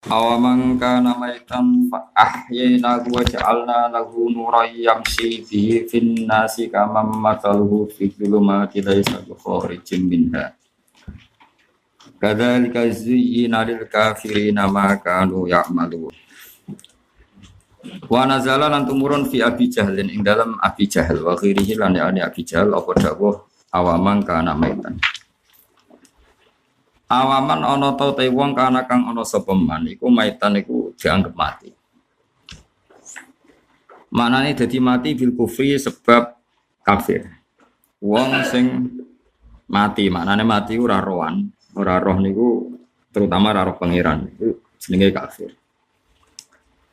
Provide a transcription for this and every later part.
Awaman kana maitan fa ahyayna wa ja'alna lahu nuran yamshi bihi fin nasi kama mathaluhu fi dhulumati laysa bikharijin minha. Kadzalika zuyyina lil kafirina ma kanu ya'malun. Wa nazala lan tumurun fi Abi Jahlin ing dalam Abi Jahal wa ghirihi lan yani Abi Jahal apa dawuh awaman kana maitan. Awaman ana ta te wong kana kang ana sapa man iku maitan iku dianggep mati. Maknane dadi mati bil kufri sebab kafir. Wong sing mati, maknane mati ora rohan, ora roh niku terutama ora roh pangeran iku jenenge kafir.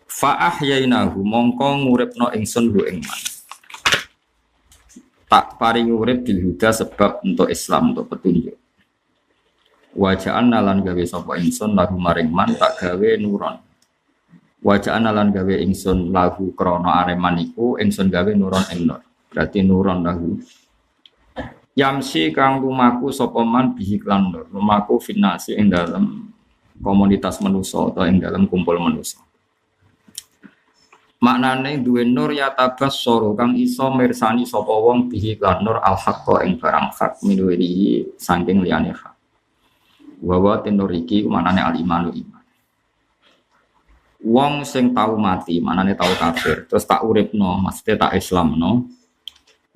Fa ahyainahu mongko nguripno ingsun hu ing man. Tak paring urip bil huda sebab untuk Islam untuk petunjuk. Wajaan nalan gawe sapa ingsun lahu maring man tak gawe nuron. Wajaan nalan gawe ingsun lahu krana areman iku ingsun gawe nuron ing nur. Berarti nuron lahu. Yamsi kang lumaku sapa man bihi lan nur. Lumaku finasi ing dalam komunitas manusa atau ing dalam kumpul manusa. Maknane duwe nur ya tabas soro kang iso mirsani sapa wong bihi lan nur al haqqa ing barang hak minuwi saking liyane hak. Wawa tenor iki manane al-imanu iman. Wong sing tau mati, manane tau kafir, terus tak uripno, maksudnya tak Islamno.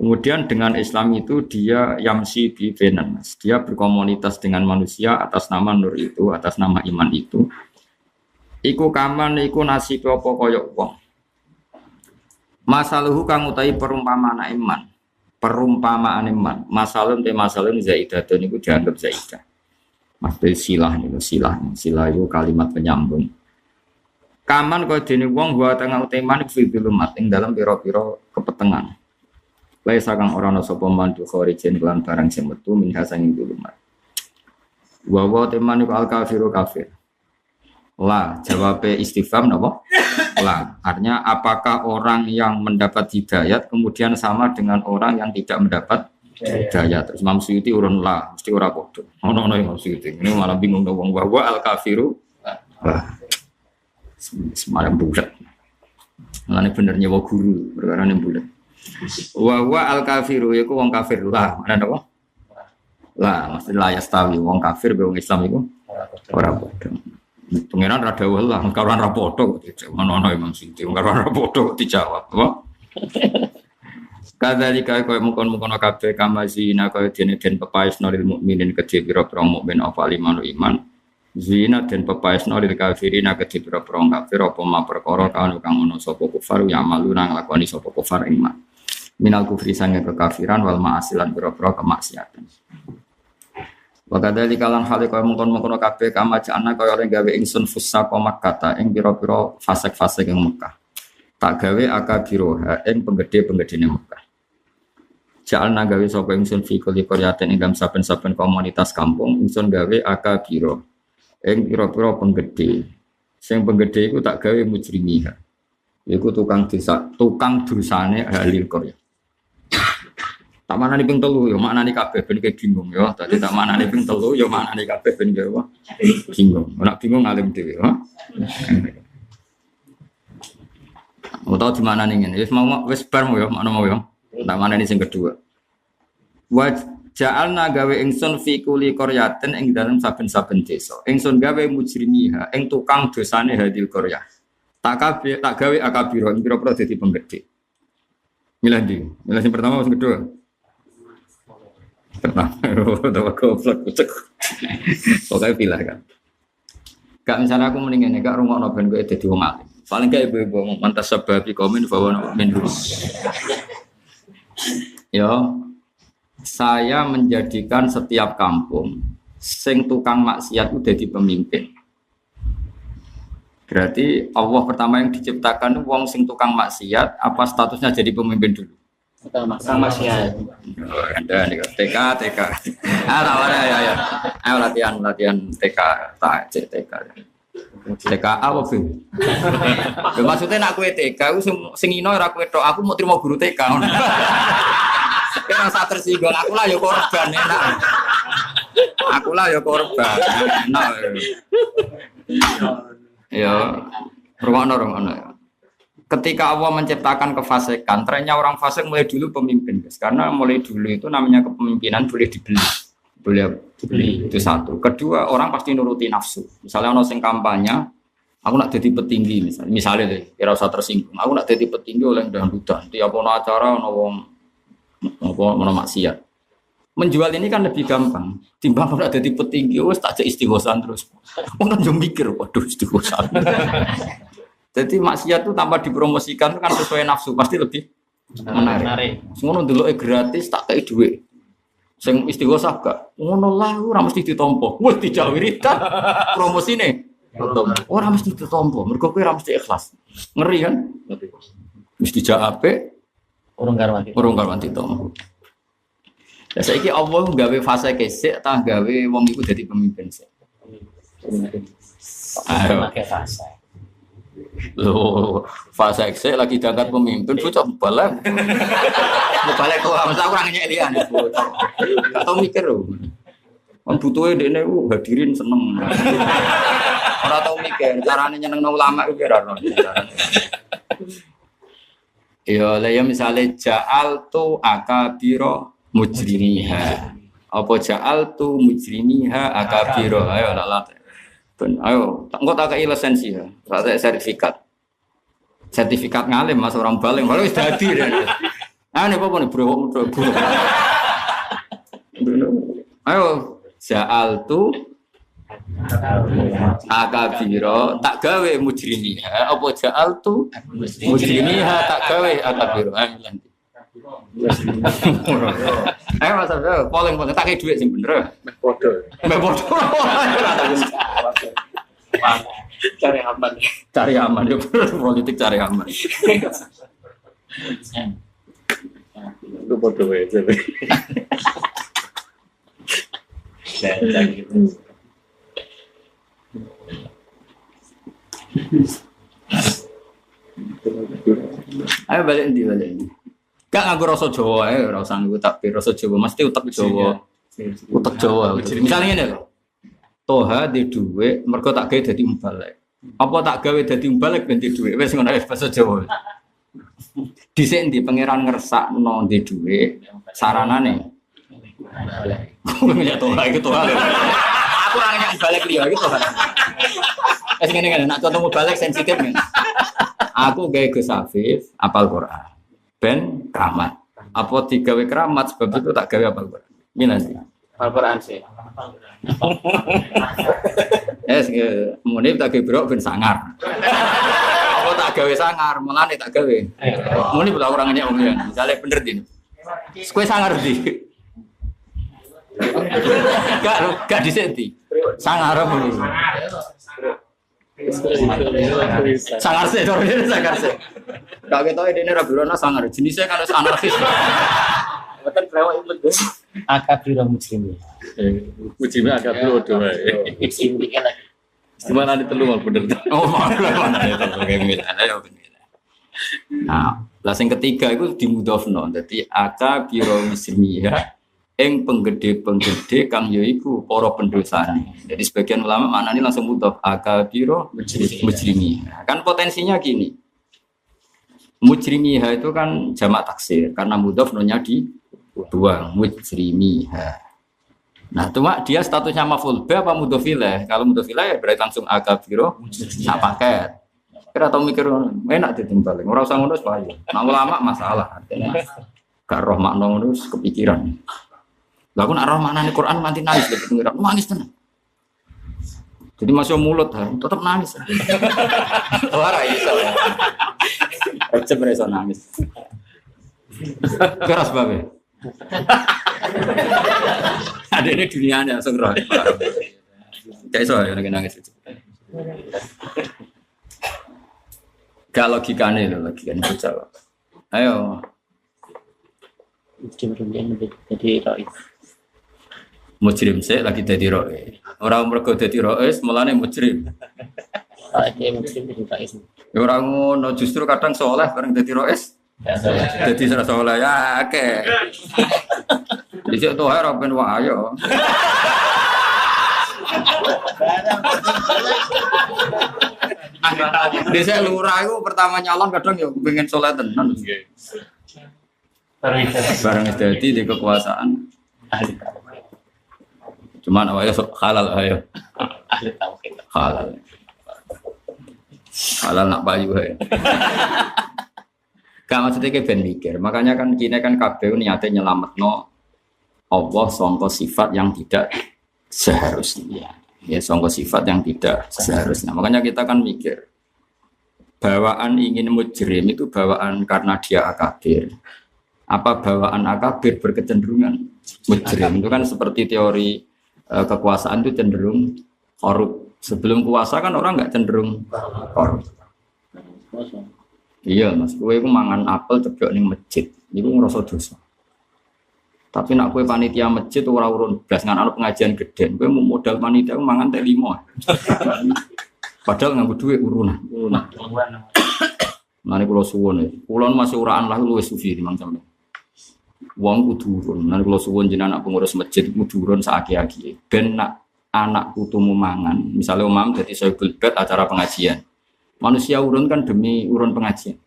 Kemudian dengan Islam itu dia yamsi bi benan. Dia berkomunitas dengan manusia atas nama nur itu, atas nama iman itu. Iku kaman iku nasib apa kaya wong. Masaluhu kang utahi perumpamaan iman. Perumpamaan iman. Masalun te masalun zaidatun iku dianggap zaidah. Maksudnya silah itu kalimat penyambung. Kaman kau dene wong gua tengah uteman fi bilumat ing dalam pira-pira kepetengan. Laisa kang ora ana sapa mandu kharijen lan barang sing metu minha sanging bilumat. Wa teman iku al kafiru kafir. La jawabe istifham napa? La. Artinya apakah orang yang mendapat hidayat kemudian sama dengan orang yang tidak mendapat hidayah? Terus Imam Suyuti urun lah, mesti ora padha. Ono Imam Suyuti. Ini malah bingung wong wa al kafiru. Semalam bulat. Mulane bener nyewa guru, perkara ne bulat. Wa al kafiru iku wong kafir lah. Mana napa? Lah, mesti la yastawi wong kafir be wong Islam iku ora padha. Pengenan ra dawuh lah, karo ora padha kok. Ono Imam Suyuti, karo ora padha kok dijawab, apa? Kadzalika kaya mungkon-mungkon kabeh kamazina kaya dene den pepaesno lil mukminin kedhe pira-pira mukmin apa limanu iman. Zina den pepaesno lil kafirina kedhe pira-pira kafir apa ma perkara kang ono sapa kufar ya malu nang lakoni sapa kufar iman. Minal kufri sange kekafiran wal ma'asilan pira-pira kemaksiatan. Wa kadzalika lan hale kaya mungkon-mungkon kabeh kamajana kaya oleh gawe ingsun fusa komak kata ing pira-pira fasik-fasik ing Mekah. Tak gawe akabiroha ing penggede-penggedene Mekah. Ja'alna gawe sapa ingsun fi kulli qaryatin ing saben-saben komunitas kampung ingsun gawe akabiro ing pira-pira penggede. Sing penggede iku tak gawe mujrimiha. Iku tukang dosane ahli qarya. Tak manani ping 3 ya maknane kabeh ben bingung ya. Dadi tak manani ping 3 ya maknane kabeh ben bingung. Ora bingung alim dhewe ya. Utawa di mana nih ini? Wis bar mau ya, mana mau ya? Tak mana ini yang kedua. Waja'alna gawe ingsun fi kulli qaryatin ing dalam saben-saben desa. Ingsun gawe mujrimiha, ing tukang dosane hadil qaryah. Tak gawe akabiro, ing pira-pira dadi penggede. Milih ndi? Milih sing pertama atau sing kedua? Pertama. Utawa goblok kucek. Pokoke pilih kan. Gak misalnya aku mendingan gak rungokno ben kowe dadi wong alim. Paling kayak ibu-ibu mantas sebab komen bahwa menurut ya saya menjadikan setiap kampung sing tukang maksiat itu jadi pemimpin. Berarti Allah pertama yang diciptakan wong sing tukang maksiat apa statusnya jadi pemimpin dulu? Tukang maksiat. Anda nih TK. Ya. Ayo latihan TK, TK. TK apa sih? Maksudnya nak kue TK, aku sing ino ora kue tok, aku mau terima guru TK. Kira sak tersinggung, aku lah ya korban enak. Aku lah ya korban enak. Ya, rungokno ya. Ketika Allah menciptakan kefasikan, trennya orang fasik mulai dulu pemimpin, guys. Karena mulai dulu itu namanya kepemimpinan boleh dibeli. Boleh beli. Itu satu. Kedua, orang pasti nuruti nafsu. Misalnya ono sing kampanye, aku nak jadi petinggi misalnya deh, kira usah tersinggung. Aku nak jadi petinggi oleh dangdutan. Tiap ono acara ono wong ono maksiat. Menjual ini kan lebih gampang. Timbang nak jadi petinggi, wes tak jadi istighosan terus. Orang jom mikir, waduh istighosan. Jadi maksiat itu tanpa dipromosikan itu kan sesuai nafsu pasti lebih menarik. Ngono ndeloke gratis tak kei dhuwit. Sing istighosah gak ngono lah ora mesti ditampa. Wis dijak wiridan promosine. Ora mesti ditampa, mergo kowe ora mesti ikhlas. Ngeri kan? Wis dijak apik urung karwanti to. Lah saiki Allah gawe fase kesik ta gawe wong iku dadi pemimpin sik. Ayo pakai fase. Loh, fase eksek lagi diangkat pemimpin, bocah balik. Balik kok masa aku ora nyek liyan. Gak tau mikir lho. Wong butuhe dekne hadirin seneng. Ora tau mikir carane nyenengno ulama iku ora ono. Ya misale ja'altu akabira mujrimiha. Apa ja'altu mujrimiha akabira. Ayo lalat. Ayo, engko tak kei lisensi ya. Tak sertifikat. Sertifikat ngalim Mas orang baling, malah wis dadi. Ah nek apa nih bro. Ayo, ja'altu akabiro tak gawe mujrimiha apa ja'altu mujrimiha tak gawe akabiro. Ayo Mas, polling tak kei dhuwit sing bener. Meh padha. Cari aman ya politik cari aman. Itu padha wae. Ayo balik. Gak nganggo rasa Jawa ae, ora usah nganggo takbir rasa Jawa, mesti utek Jawa. Utek Jawa. Misalnya ngene lho. Toha di dhuwit mergo tak gawe dadi mbalek. Apa tak gawe dadi mbalek ben di dhuwit wis ngono ae basa Jawa. Dhisik ndi pangeran ngersakno di dhuwit saranane. Ya toha iki toha. Aku ora nyek mbalek liya iki toha. Wis ngene nak contoh mbalek sensitif men. Aku gawe Gus Afif apal Quran. Ben keramat. Apa digawe keramat sebab itu tak gawe apal Quran. Ngene sih. Apal Quran sih. Munib tak gawe brok ben sangar. Apa tak gawe sangar, melane tak gawe. Munib tak ora nyek wong liyan. Misale bener din. Kowe sangar ndi? Gak dhisik ndi. Sangar apa? Sangar sih, sangar sih. Gak ketoke dene ra birona sangar. Jenisnya kan anarkis. Mboten brewok iki akabira muslimin. Mujime akabira do wae. Iki kan gimana ditelu mal bener. Oh, mana itu kayak Nah, lah sing ketiga itu dimudhofno. Dadi akabira muslimiyah ing penggede-penggede kang yaiku para pendosane. Jadi sebagian ulama maknane langsung mudhof akabira mujrimiyah. Kan potensinya gini. Mujrimiyah itu kan jamak taksir karena mudhof nonya di dua mujrimiyah. Nah, cuma dia statusnya maf'ul bi apa mudhof ilaih? Kalau mudhof ilaih ya berarti langsung akabira sak paket. Kira tau mikir enak ditimbal. Ora usah ngono wae. Nah, ulama masalah. Gak roh makna ngono kepikiran. Lah aku nak roh maknane Quran nanti nangis lek pengiran. Nangis tenan. Jadi masih mulut tetap nangis. Ora iso. Recep iso nangis. Keras bae. Ada ini dunianya langsung roh. Gak iso ya nangis. Gak logikane lho, logikane bocah. Ayo. Jadi roi. Mujrim sih lagi jadi roi. Orang mergo jadi roi, mulane mujrim. Dia mujrim juga itu. Ya orang ngono justru kadang soleh bareng jadi roi. Jadi soleh ya oke. Dicek tuh ora ben wae ayo. Desa lurah itu pertama nyalon kadang ya pengen soleh tenan. Barang jadi di kekuasaan. Cuman awalnya halal ayo. Halal. Halal nak payu ae. Gak maksudnya kayak ben mikir. Makanya kan kini kan KPU niatnya nyelametno Allah sangka sifat yang tidak seharusnya. Ya sangka sifat yang tidak seharusnya. Makanya kita kan mikir. Bawaan ingin mujrim itu bawaan karena dia akabir. Apa bawaan akabir berkecenderungan mujrim? Itu kan seperti teori kekuasaan itu cenderung korup. Sebelum kuasa kan orang nggak cenderung korup. Iya mas, gue itu mangan apel ceblok ning masjid, itu ngerasa dosa. Tapi nak gue panitia masjid ora urun blas ngan pengajian gede, gue mau modal panitia mangan teh 5. Padahal nganggo duit urunan. Nane kula suwun, kula masih uraan lah luwih sufi timbang sampeyan. Wong kudu urun, nane kula suwun jenengan pengurus masjid kudu urun saaki-aki. Ben nak anak putumu mangan, misalnya umam dadi sohibul bait acara pengajian. Manusia urun kan demi urun pengajian.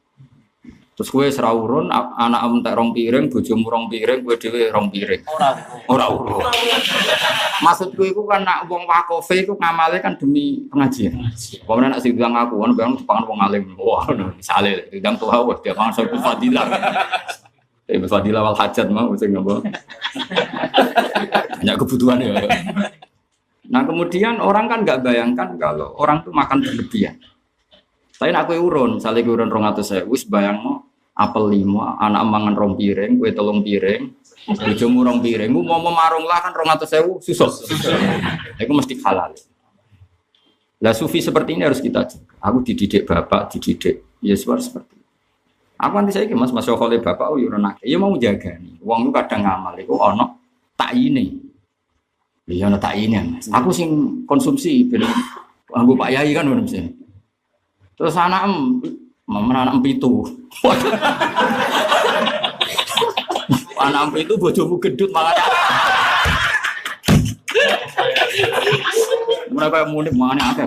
Terus gue serah urun, anak entek 2 piring, bojomu 2 piring, gue dhewe 2 piring. Ora urun. Maksud gue iku kan nak wong wakofe iku ngamale kan demi pengajian. Pokoknya nak sing bilang aku kan bang dipangan wong alim. Wah, misale ndang tuwa wis dia pangan soal fadilah. Fadilah wal hajat mah sing ngopo. Banyak kebutuhan ya. Nah kemudian orang kan nggak bayangkan kalau orang tuh makan berlebihan. Tapi aku urun, misalnya urun 200.000, wis bayangno apel 5, anak mangan 2 piring, kue 3 piring, bojomu 2 piring, mau marung lah kan 200.000 susah. Itu mesti halal. Lah sufi seperti ini harus kita jaga. Aku dididik bapak, dididik Yesus seperti itu. Aku nanti saya mas oleh bapak, oh urun akeh, ya mau jaga nih. Uang itu kadang ngamal, itu ono tak ini. Iya ono tak ini mas. Aku sing konsumsi, aku Pak Yai kan udah mesin. Terus anak pitu. Anak itu bojomu gedut malah. Mereka mudik mana akeh.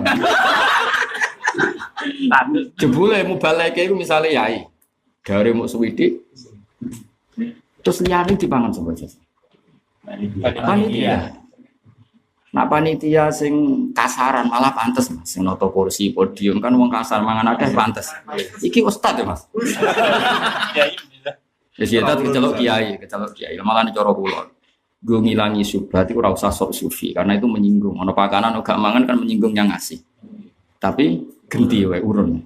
Jebule mubaleke iku misale yai. Gare muk suwidik. Terus liyane dipangan sapa aja. Panitia. Nah panitia sing kasaran malah pantes mas, sing noto kursi podium kan wong kasar mangan akeh pantes. Iki ustad ya mas. Ya sih tadi kecelok kiai, malah nih coro pulau. Gue ngilangi syubhat itu ora usah sok sufi karena itu menyinggung. Ono pakanan gak mangan kan menyinggung yang ngasih. Tapi genti wae urun.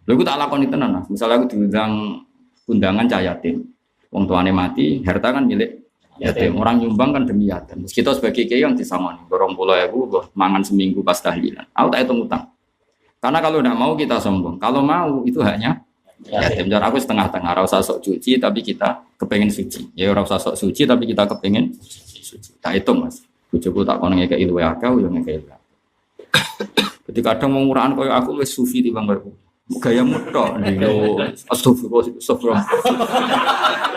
Lha iku tak lakoni tenan mas. Misalnya aku diundang undangan cah yatim. Wong tuane mati, harta kan milik yatim. Orang nyumbang kan demi yatim. Kita sebagai kiai yang disangoni, 20.000 mangan seminggu pas tahlilan. Aku tak hitung utang. Karena kalau tidak mau kita sombong. Kalau mau itu hanya yatim. Jadi aku setengah-tengah. Ora usah sok suci tapi kita kepengen suci. Ya ora usah sok suci tapi kita kepengen suci. Tak hitung mas. Bojoku tak kono ngekeki luwe akeh yo ngekeki. Jadi kadang mau murahan koyo aku wis sufi timbang koyo. Gayamu tok lho. Astagfirullah.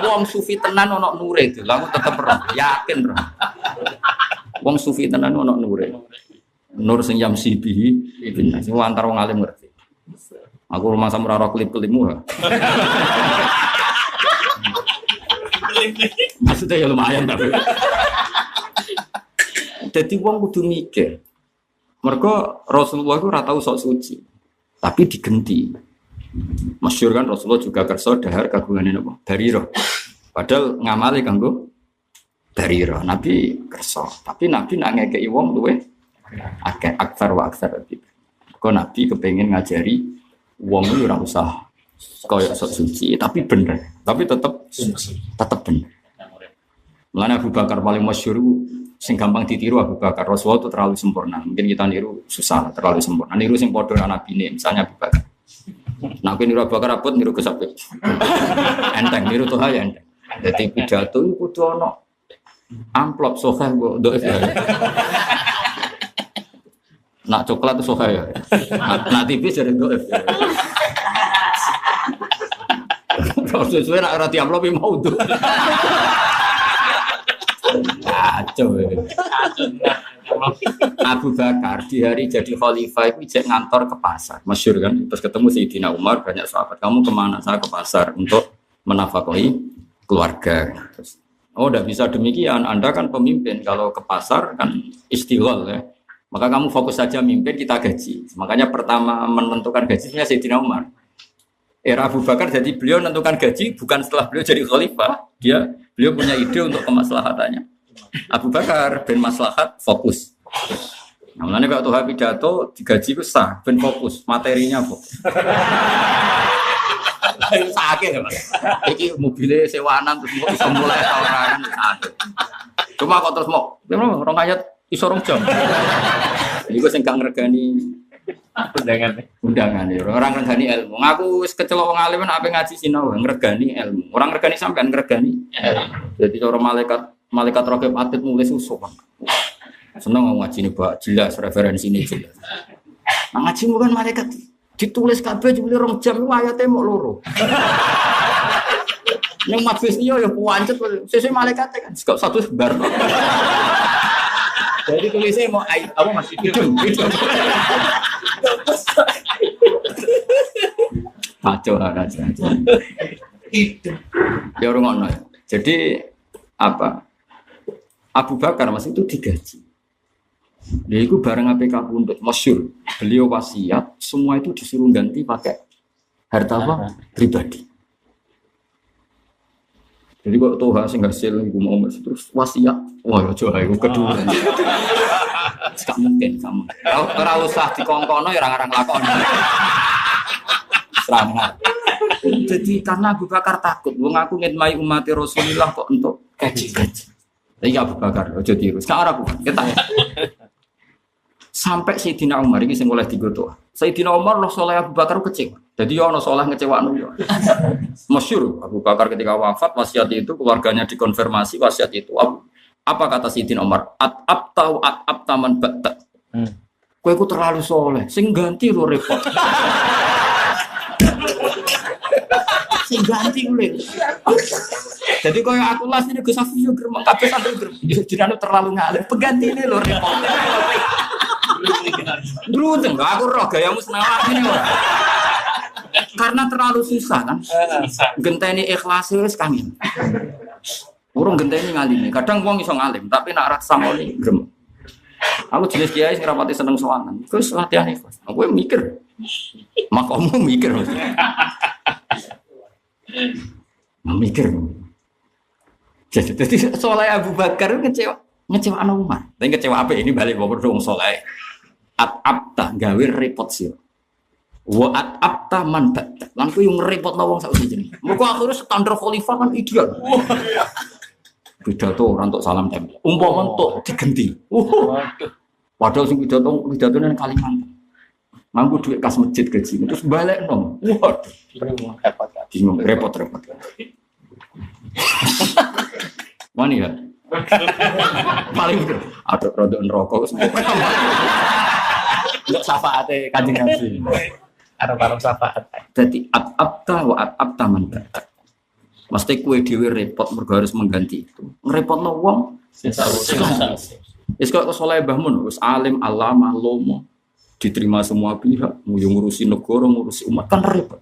Wong sufi tenan ono nure itu. Lah aku tetep yakin. Wong sufi tenan ono nure. Nur sing jam sibi ibn sing antar wong alim ngerti. Aku rumah sama ora klip-klipmu. Maksudnya ya lumayan tapi. Jadi wong kudu mikir. Mergo Rasulullah itu ora tau sok suci. Tapi digenti. Masyhur kan Rasulullah juga kersa dahar kagungane napa? Barirah. Padahal ngamale kanggo barirah. Nabi kersa, tapi Nabi nak ngekeki wong luwe akeh aksar wa aksar iki. Kok Nabi kepengin ngajari wong itu ora usah koyo sok suci, tapi bener. Tapi tetep bener. Mulane Abu Bakar paling masyhur sing gampang ditiru Abu Bakar. Rasulullah itu terlalu sempurna. Mungkin kita niru susah, terlalu sempurna. Niru sing padha Nabi ne, misalnya Abu Bakar. Nah, niru Abu Bakar abot niru Gus Abid. Enteng niru tuh ya enteng. Dadi pidato iku kudu ana amplop soheh mbok ndok ya. Nak coklat itu soheh ya. Nak tipis jadi ndok ya. Kalau sesuai nak roti amplop mau tuh. Kacau ya. Abu Bakar di hari jadi khalifah itu ijek ngantor ke pasar, masyhur kan? Terus ketemu Sayyidina Umar, banyak sahabat. Kamu kemana? Saya ke pasar untuk menafkahi keluarga. Terus, oh, udah bisa demikian. Anda kan pemimpin. Kalau ke pasar kan istighol ya. Maka kamu fokus saja mimpin, kita gaji. Makanya pertama menentukan gajinya Sayyidina Umar. Era Abu Bakar jadi beliau menentukan gaji bukan setelah beliau jadi khalifah. Beliau punya ide untuk kemaslahatannya. Abu Bakar ben maslahat fokus. Nah, makanya kalau Tuhan pidato digaji itu sah, ben fokus, materinya fokus. Sakit ya Mas. Iki mobilnya sewaanan terus mau bisa mulai orang sakit. Cuma kok terus mau, orang ayat iso rong jam. Iku sing gak ngregani undangan ya. Orang ngregani ilmu. Ngaku wis kecelok wong alim nek ngaji sinau ngregani ilmu. Orang ngregani sampean ngregani. Jadi cara malaikat rokib atid mulai susuk. Seneng ngaji ini Pak, jelas referensi ini jelas. Nah, ngaji bukan malaikat ditulis kabeh jebule 2 jam ayate mok loro. Ning majlis yo ya puancet sesuk malaikat kan kok satu bar. Jadi tulisnya mau apa masih hidung. Kacau aja. Ya orang ngono. Jadi apa? Abu Bakar Mas itu digaji. Dia itu bareng APK Pundut masyhur. Beliau wasiat semua itu disuruh ganti pakai harta apa? Pribadi. Jadi kok Tuhan sing hasil iku mau terus wasiat. Wah, aja ae kedua. Gak mungkin sama. Ora usah dikongkono ya ora ngarang lakon. Serangan. Jadi karena Abu Bakar takut, wong aku ngitmai umat Rasulullah kok untuk gaji. Jadi Abu Bakar aja tiru. Sekarang aku kita sampai Sayyidina Umar ini sing oleh digoto. Sayyidina Umar loh soleh Abu Bakar kecewa. Jadi ono soleh ngecewakno yo. Masyhur Abu Bakar ketika wafat wasiat itu keluarganya dikonfirmasi wasiat itu. Apa kata Sayyidina Umar? At-abta man batta. Kowe ku terlalu soleh, sing ganti lo repot. Sing ganti lho. Jadi koyo aku las ini Gus Afif yo gremeng kabeh santri gremeng. Jenenge terlalu ngalim. Pengganti ini lho repot. Dulu enggak aku roh gayamu senawar ini ora. Karena terlalu susah kan. Genteni ikhlas wis kangen. Urung genteni ngalime. Kadang wong iso ngalim tapi nek ora samoni gremeng. Aku jenis kiai sing rapati seneng sowanan. Gus latihan ikhlas. Aku mikir. Makamu mikir. Mikir. Jadi soalnya Abu Bakar ngecewa anak Umar. Tapi ngecewa apa ini balik bawa dong soalnya. At-abta gawe repot sih. Wa at-abta man batta. Lan ku yang repot wong sak jenenge. Muga akhirnya standar khalifah kan ideal. Pidato orang untuk salam tempel. Umpama untuk digenti. Padahal sing pidato nang Kalimantan. Mampu duit kas masjid gaji terus balik dong. Waduh, repot. Mana ya? Paling itu ada produk rokok semua. Untuk syafaatnya Kanjeng Nabi. Arep syafaat. Jadi at-abta wa at-abta man batta. Mesti kue dhewe repot mergo harus mengganti itu. Ngrepotno wong. Wis kok saleh Mbah Mun, wis alim, alama, lomo. Diterima semua pihak, mau ngurusi negara, ngurusi umat kan repot.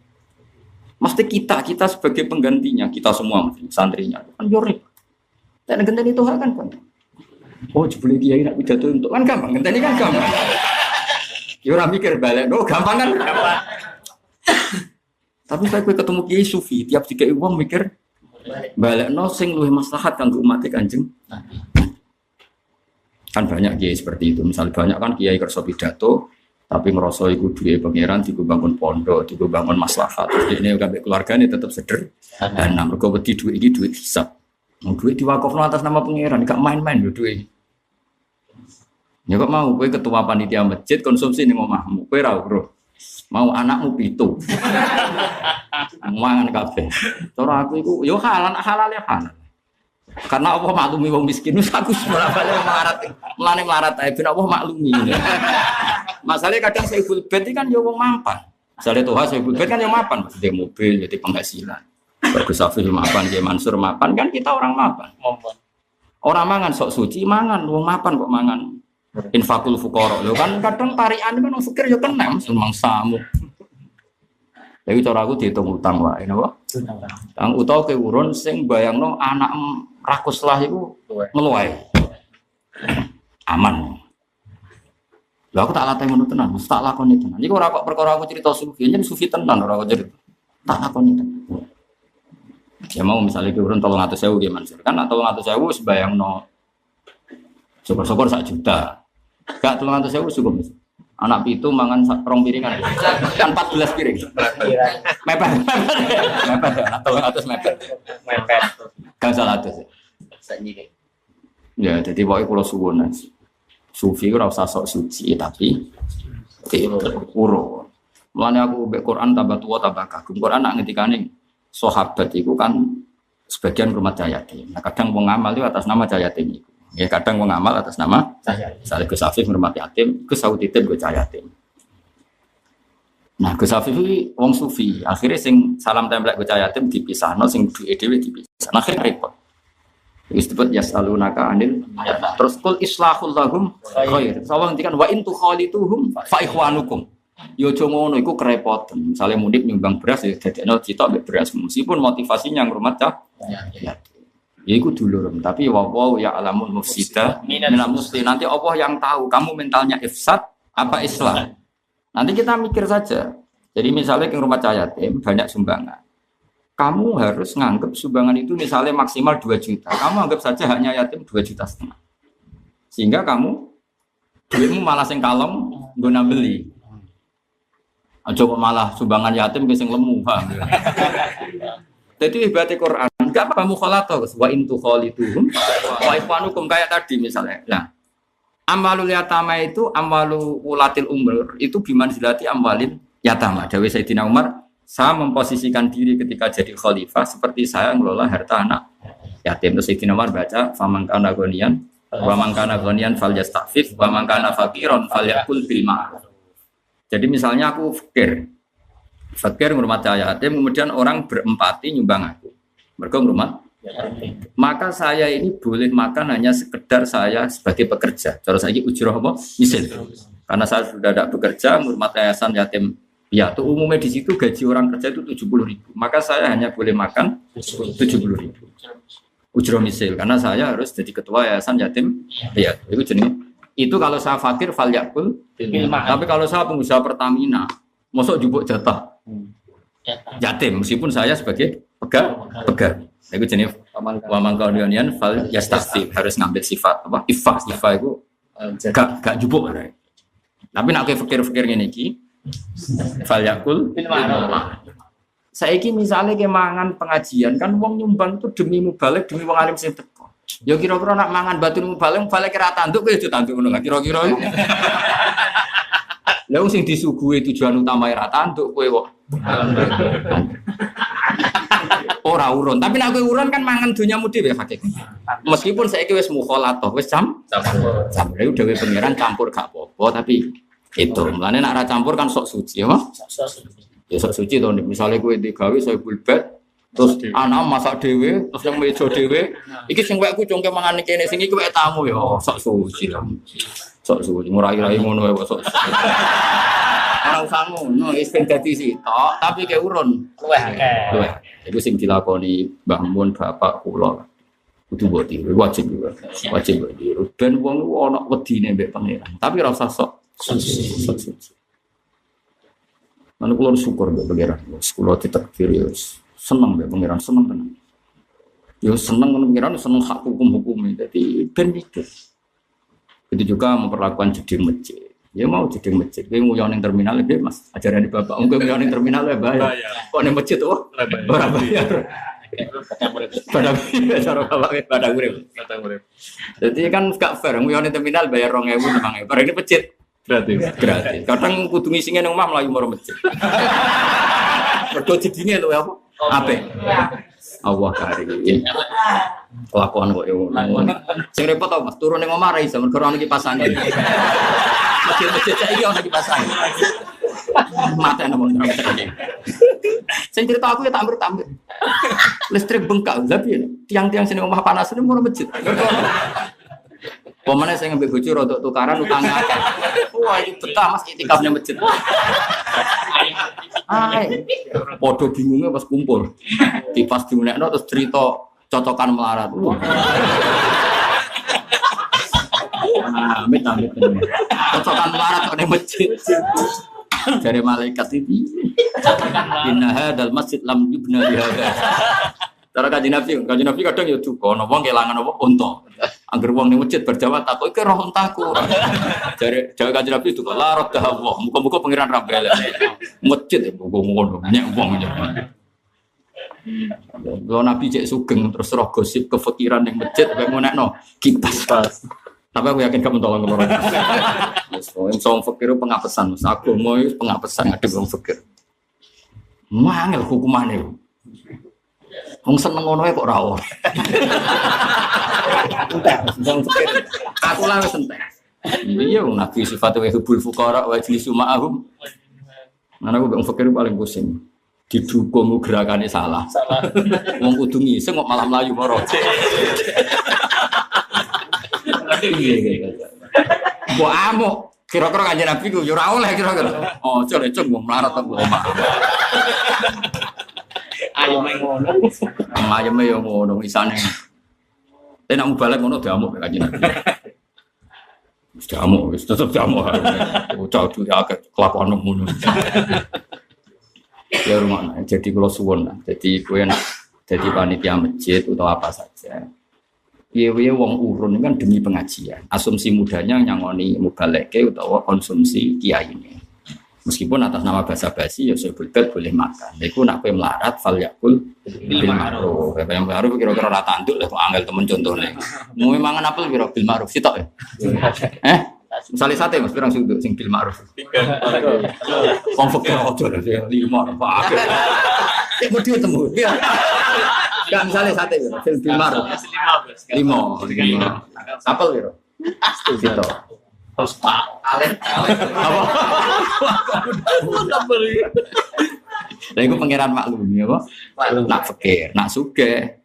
Mesti kita sebagai penggantinya, kita semua santrinya kan yo repot. Dan genteni itu kan gampang. Oh, jebule kiai nak pidato untuk kan gampang, genteni kan gampang. Yo ora mikir balik, no gampang kan. Tapi saya ketemu kiai sufi, tiap dikei wong mikir balekno sing luwih maslahat kanggo umat Kanjeng. Kan banyak kiai seperti itu. Misalnya banyak kan kiai kersa pidato tapi ngerasa iku duwe pangeran digo bangun pondok, digo bangun maslahat. Terus ini kabeh keluargane tetep sederhana. Mergo wedi duit iki duit hisab. Mau duit diwakofno atas nama pangeran, gak main-main lho duit. Ya kok mau kowe ketua panitia masjid konsumsi ning omahmu. Kowe ra bro. Mau anakmu 7. Mangan kabeh. Cara aku iku yo halal ya halal. Karena Allah maklumi wong miskin wis aku bolak-balik melarat ae ben Allah maklumi. Masalahnya kadang Saiful Bait kan yo wong mampan. Misalnya Tuhan Saiful Bait kan yo mapan, maksudnya mobil jadi penghasilan. Bagus Safil mapan, Kiai Mansur mapan kan kita orang mapan. Orang mangan sok suci mangan, wong mapan kok mangan. infakul fuqara. Lho kan kadang tarikan kan wong fikir yo kena memang samu. Tapi cara aku dihitung utang wae napa? Utang utawa ke urun sing bayangno anak rakus lah iku ngeluae. Aman. Lha aku tak latih ngono tenan, mesti tak lakoni tenan. Iku ora kok perkara aku cerita sufi, yen sufi tenan ora kok cerita. Tak lakoni tenan. Ya mau misalnya ke urun 300.000 nggih Mansur. Kan 300.000 sebayangno syukur-syukur 1 juta. Gak 300.000 cukup. Anak pitu mangan rong piringan. Kan 14 piring. Mepet. Mepet. 300 mepet. Mepet. Kan 100. Sakniki. Ya, jadi pokoke kula suwun. Sufi ora usah sok suci tapi urun. Mulane aku mbek Quran tambah tua tambah kagum. Quran nak ngendikane sahabat iku kan sebagian rumah yatim. Nah, kadang wong amal itu atas nama yatim iku. Ya kadang wong amal atas nama saya Gus Afif ngurmat yatim, Gus Saud titip gue yatim. Nah Gus Afif iki wong sufi, akhirnya sing salam tempel gue yatim dipisahno, sing duwe dhewe dipisah. Akhirnya repot. Wis disebut yasalunaka anil terus kul islahul lahum khair. Sawang ngendikan wa in tukhalituhum fa ikhwanukum. Yo aja ngono iku kerepotan. Misale mudik nyumbang beras ya dadekno cita mbek beras meskipun motivasinya ngurmat yatim. Ya itu dulur, tapi wawaw ya alamul mufsida minal muslim. Nanti Allah yang tahu kamu mentalnya ifsad apa islah. Nanti kita mikir saja. Jadi misalnya ke rumah yatim banyak sumbangan. Kamu harus nganggap sumbangan itu misalnya maksimal 2 juta. Kamu anggap saja haknya yatim 2,5 juta. Sehingga kamu duitmu malah sing kalem guna beli. Coba malah sumbangan yatim ke sing lemu, paham. Jadi ibadah Quran enggak apa mukhalatoh wa in tukhalituhum wa ikhwanukum kayak tadi misalnya. Nah, amalul yatama itu amalu ulatil umur itu bimanzilati amalin yatama. Dawuh Sayyidina Umar, saya memposisikan diri ketika jadi khalifah seperti saya mengelola harta anak yatim. Terus Sayyidina Umar baca faman kana ghaniyan wa man kana ghaniyan falyastafif wa man kana faqiran falyakul bil ma'ruf. Jadi misalnya aku fakir ngurmat yatim, kemudian orang berempati nyumbang aku. Mereka ngurmat, maka saya ini boleh makan hanya sekedar saya sebagai pekerja. Cara saya ujroh apa? Misal. Karena saya sudah tidak bekerja, ngurmat yayasan yatim. Ya, itu umumnya di situ gaji orang kerja itu 70.000. Maka saya hanya boleh makan 70.000. Ujroh misal, karena saya harus jadi ketua yayasan yatim. Ya, itu jenis. Itu kalau saya fakir fal yakul. Tapi kalau saya pengusaha Pertamina, mosok jupuk jatah yatim meskipun saya sebagai pegang. Itu jenis wa man qadiyanian fal yastafif, harus ngambil sifat apa? Ifah itu gak jupuk. Tapi nak fikir-fikir ngene iki fal yakul saiki misale ke mangan pengajian kan wong nyumbang itu demi mubalek demi wong alim sing teko. Ya kira-kira nak mangan batun mubalek kira tanduk kowe yo tanduk ngono kira-kira. Lah sing disuguhi tujuan utama ra tanduk kowe kok. Ora urun, tapi nek kowe urun kan mangan donyamu dhewe hakik. Meskipun saiki wis mukhalatoh, wis campur. Lha dhewe pangeran campur gak apa-apa, tapi itu. Mulane nek ora campur kan sok suci, ya. Ya sok suci to, misale kowe digawe saya bulbet, terus anak masak dhewe, terus yang meja dhewe. Iki sing wekku congke mangan kene, sing iki wek tamu ya, sok suci. Sok suci, ngurai-rai ngono wae sok. Ora usah ngono, wis ben dadi sitok, tapi ke urun luweh akeh. Iku sing dilakoni Mbah Mun bapak kula. Kudu mbok tiru, wajib juga. Wajib mbok tiru. Ben wong ana wedine mbek pangeran, tapi ora usah sok suci. Mana kula syukur mbek pangeran. Kula ditakdir ya seneng mbek pangeran, seneng tenan. Yo seneng pangeran, seneng hak hukum-hukume. Dadi ben mikir. Itu juga memperlakukan jeding masjid. Ya mau jeding masjid. Kowe nguyon ning terminal iki Mas, ajaran di bapak. Kowe nguyon ning terminal ya bayar. Kok ning masjid tuh ora bayar. Pada urip. Jadi kan gak fair nguyon ning terminal bayar 2.000 5.000. Bareng ini masjid gratis. Kadang kudu ngisi nang omah mlayu maro masjid. Mergo jedinge lho apa? Apik. Allah karim. Kelakuan kok yo. Sing repot tau Mas, turun ning omah ra iso mergo ana kipas angin. Masjid-masjid saiki ana kipas angin. Mate nang wong terus. Sing cerita aku ya tampir-tampir. Listrik bengkak, tapi tiang-tiang sini omah panas ini mau masjid. Pemene sing ngembek bojo rodok tukaran utang akeh. Wah, iki betah Mas itikaf nang masjid. Ai. Padha bingunge pas kumpul. Pas diunekno terus cerita cocokan melarat. Amit. Cocokan melarat kok nang masjid. Dari malaikat itu. Inna hadzal masjid lam yubna li hadza. Cara Kanjeng Nabi kadang ya duka, ana wong kelangan apa unta. Angger wong ning masjid berjawab takok iki roh untaku. Jare Kanjeng Nabi duka la radha Allah. Muga-muga pangeran ra belek. Masjid ngono nyek wong nyek. Lho Nabi cek sugeng terus roh gosip kefikiran ning masjid kaya ngonekno kipas. Tapi aku yakin kamu tolong kemarin. Wis wong fakir pengapesan, agama iki pengapesan ngadep wong fakir. Mangel hukumane. Wong seneng ngono kok ora oleh. Entek, wong fakir. Aku lah wis entek. Iya Nabi sifatnya hubul fuqara wa jlisu ma'ahum. Mana aku wong fakir paling pusing. Didukung gerakane salah. Wong kudu ngising kok malah mlayu moro. Mbok amuk, kira-kira Kanjeng Nabi ku yo ora oleh kira-kira. Oh, cek wong melarat kok omah. Ayo ngono. Ayeme yo ngono isane. Nek mubalek ngono diamuk Kanjeng Nabi. Wis diamuk, wis tetep diamuk. Bocah duwe akeh kelakuan ngono. Ya rumah, jadi kula suwun lah. Jadi kowe nek dadi panitia masjid atau apa saja. Piye-piye wong urun kan demi pengajian. Asumsi mudanya nyangoni mubaleke utawa konsumsi kiai ini. Meskipun atas nama basa-basi ya sebutkan boleh makan. Iku nak kowe melarat fal yakul bil ma'ruf. Yang baru kira-kira ra tanduk lah kok angel temen contone. Mau mangan apel piro bil ma'ruf sitok ya. Misalnya sate Mas pirang sudut sing bil ma'ruf. Wong fakir ojo lho 5 Pak. Cek mesti ketemu. Enggak misalnya sate bil ma'ruf. 5. Apel piro? Sitok. Terus Pak Alen. Apa? Lah iku pangeran maklum ya, Pak. Nak fakir, nak sugih.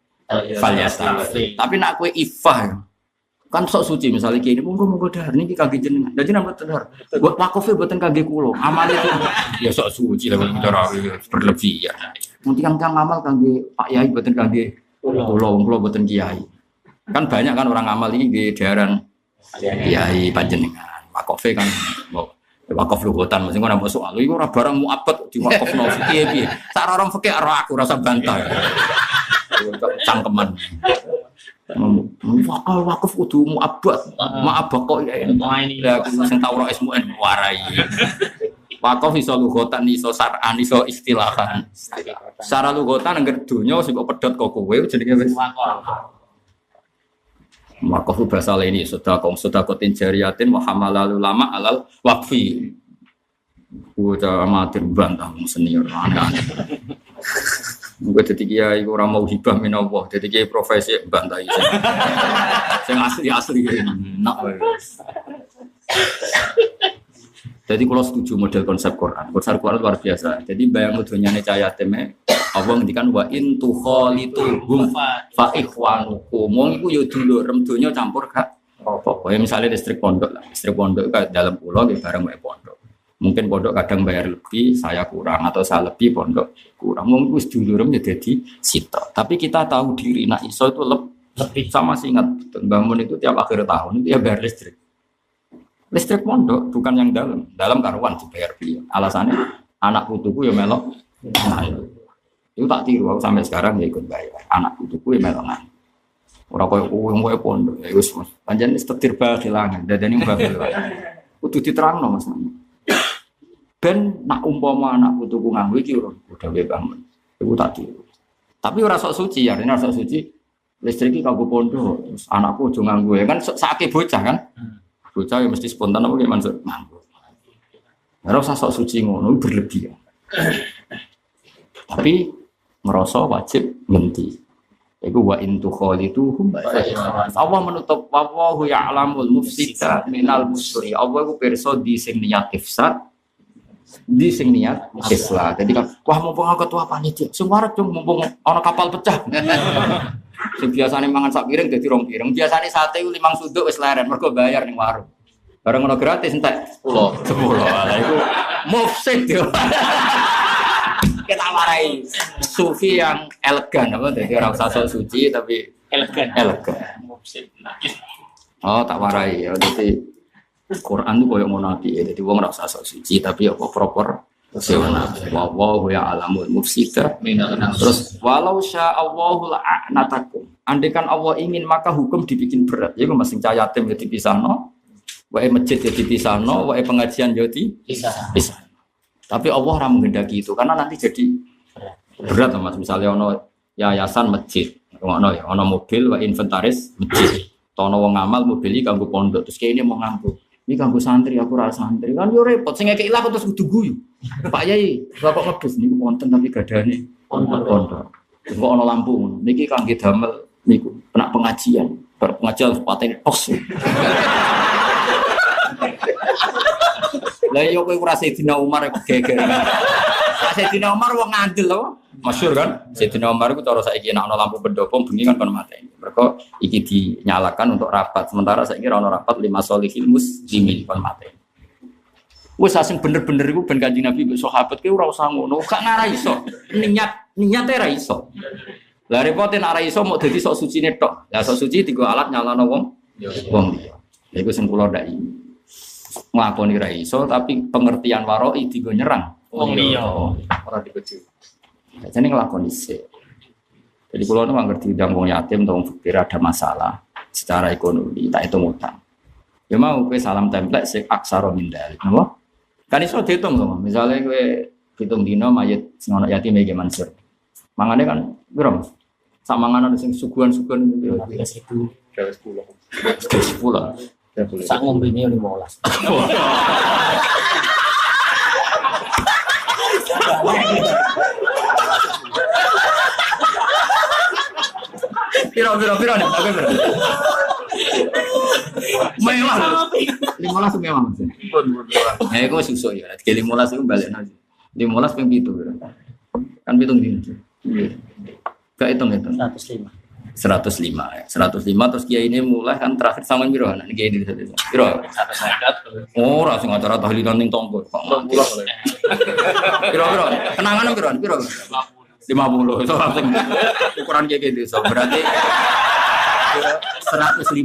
Falyasta. Tapi nak kowe ifah kan sok suci misalnya kene monggo dahar niki kangge jenengan. Dadi nambah dahar. Buat wakofe mboten kangge kula. Amal itu ya sok suci lah cara berlebihan. Mungkin kang amal kangge Pak Yai mboten kangge kula, kula mboten kiai. Kan banyak kan orang amal ini di daerah kiai panjenengan. Wakofe kan wakof luhutan mesti ngono soal iku ora barang muabat di wakofno piye-piye. Sak orang fikih ora aku rasa bantah. Cangkeman. Wakaf kudu muabat. Muabat kok ya ini. Lah sing tau ora ismu'en warai. Wakaf iso luhutan iso sar'an iso istilahan. Secara luhutan angger donya sing kok pedhot kok kowe jenenge wis wakaf. Maka bahasa ini sedekah jariyatin wa hamalal ulama alal waqfi. Udah amatir bantah senior anak. Gue dadi kiai ora mau hibah minallah, dadi kiai profesi bantah iki. Sing asli enak wae. Jadi kalau setuju model konsep Quran luar biasa. Jadi bayang dunyane cahaya teme Allah ngendikan wa in tukhalitu fa ikhwanukum. Wong iku yo dulurem donya campur gak apa-apa. Ya misalnya listrik pondok lah. Listrik pondok ke dalam pulau di bareng wae pondok. Mungkin pondok kadang bayar lebih, saya kurang atau saya lebih pondok kurang. Wong iku dulurem ya dadi sita. Tapi kita tahu diri nak iso itu lebih sama sih ingat bangun itu tiap akhir tahun itu ya bayar listrik. Listrik pondok bukan yang dalam karuan dibayar beliau. Alasannya anak putuku ya melok. Nah, itu tak tiru aku sampai sekarang ya ikut bayar. Anak putuku ya melok. Ora koyo kowe pondok ya wis pancen setir bal hilangan. Dadane mbah. Kudu diterangno Mas. Ben nak umpama anak putuku nganggo iki udah wae bangun. Iku tak tiru. Tapi ora sok suci ya, ora sok suci. Listrik iki kanggo pondok, terus anakku aja nganggo ya kan sakake bocah kan. Bocah ya mesti spontan apa gimana Mansur? Nganggur. Ora usah sok suci ngono berlebihan. Tapi ngerasa wajib ngenti. Iku wa in tukhaliduhum. Allah menutup wallahu ya'lamul mufsida minal musri. Allah iku pirsa di sing niat ifsad, di sing niat islah. Jadi kan wah mumpung ketua panitia, sing warak mumpung ana kapal pecah. Sing biasane mangan sak piring dadi rong piring. Biasane sate ku 5 suduk wis leren mergo bayar ning warung. Bareng ono gratis entek 10. Lah iku mufsid yo. Kita warai sufi yang elegan apa dadi ora usah sok suci tapi elegan. Mufsid. Oh, tak warai ya. Dadi Quran itu koyo ngono iki. Dadi wong ora usah sok suci tapi apa proper sewana. Wallahu ya'lamul mufsida. Terus walau sya Allahu la'anatakum. Andaikan Allah ingin maka hukum dibikin berat. Ya kok masing cayatim ya dipisahno. Wae masjid ya dipisahno, wae pengajian ya dipisah. Tapi Allah ora menghendaki itu karena nanti jadi berat Mas. Misalnya ono yayasan masjid, ono ya, ono mobil wae inventaris masjid. Tono wong ngamal mobil iki kanggo pondok. Terus kene mau nganggo. Iki kanggo santri aku ora santri. Kan yo repot sing ngekeki ilang terus kudu guyu. Pak Yai, bapak ngedus niku wonten tapi gadane pondok. Terus kok ono lampu ngono. Niki kangge damel niku kena pengajian. Bar pengajian patene tos. Lah yo kowe ora Sayyidina Umar kok geger. Sayyidina Umar wong ngandel lho. Masyhur kan? Sayyidina Umar iku cara saiki nek ana lampu pendopo bengi kan kon mateni. Mergo iki dinyalakan untuk rapat. Sementara saiki ora ana rapat 5 solihil muslimin kon mateni. Wis asing bener-bener iku ben Kanjeng Nabi mbek sahabat ki ora usah ngono. Gak ngara iso. Niate ra iso. Lah repote nek ra iso mok dadi sok sucine tok. Lah sok suci digo alat nyalano wong. Wong liya. Lha iku sing kula ndak nglakoni ra iso tapi pengertian waroi digo nyerang Wong liya. Ora dikeju. Jane nglakoni sik. Jadi kula nu ngerti ndang wong yatim atau wong fakir ada masalah secara ekonomi tak hitung utang. Ya mau kowe salam template sing aksara min dalik. Napa? Kan iso diitung to, misalnya kowe hitung dina mayit sing ana yatim iki Mansur. Mangane kan piro, Mas? Sak manganan sing suguhan-suguhan itu 15.000. 10. Sak ngombene 15. Piro nih, oke piro. Mewah. 15 mewah Mas. Ya iku susuk ya. 15 iku balekno. 15 ping 7 piro. Kan pitung dino. Gak hitung-hitung. 105. 105 ya. 105 terus kiai ini mulai kan terakhir sama piro anak kiai ini piro 150. ora sing acara tahlilan ning tonggo kok piro kenangan piro 50 so langsung ukuran kiai gitu so berarti 105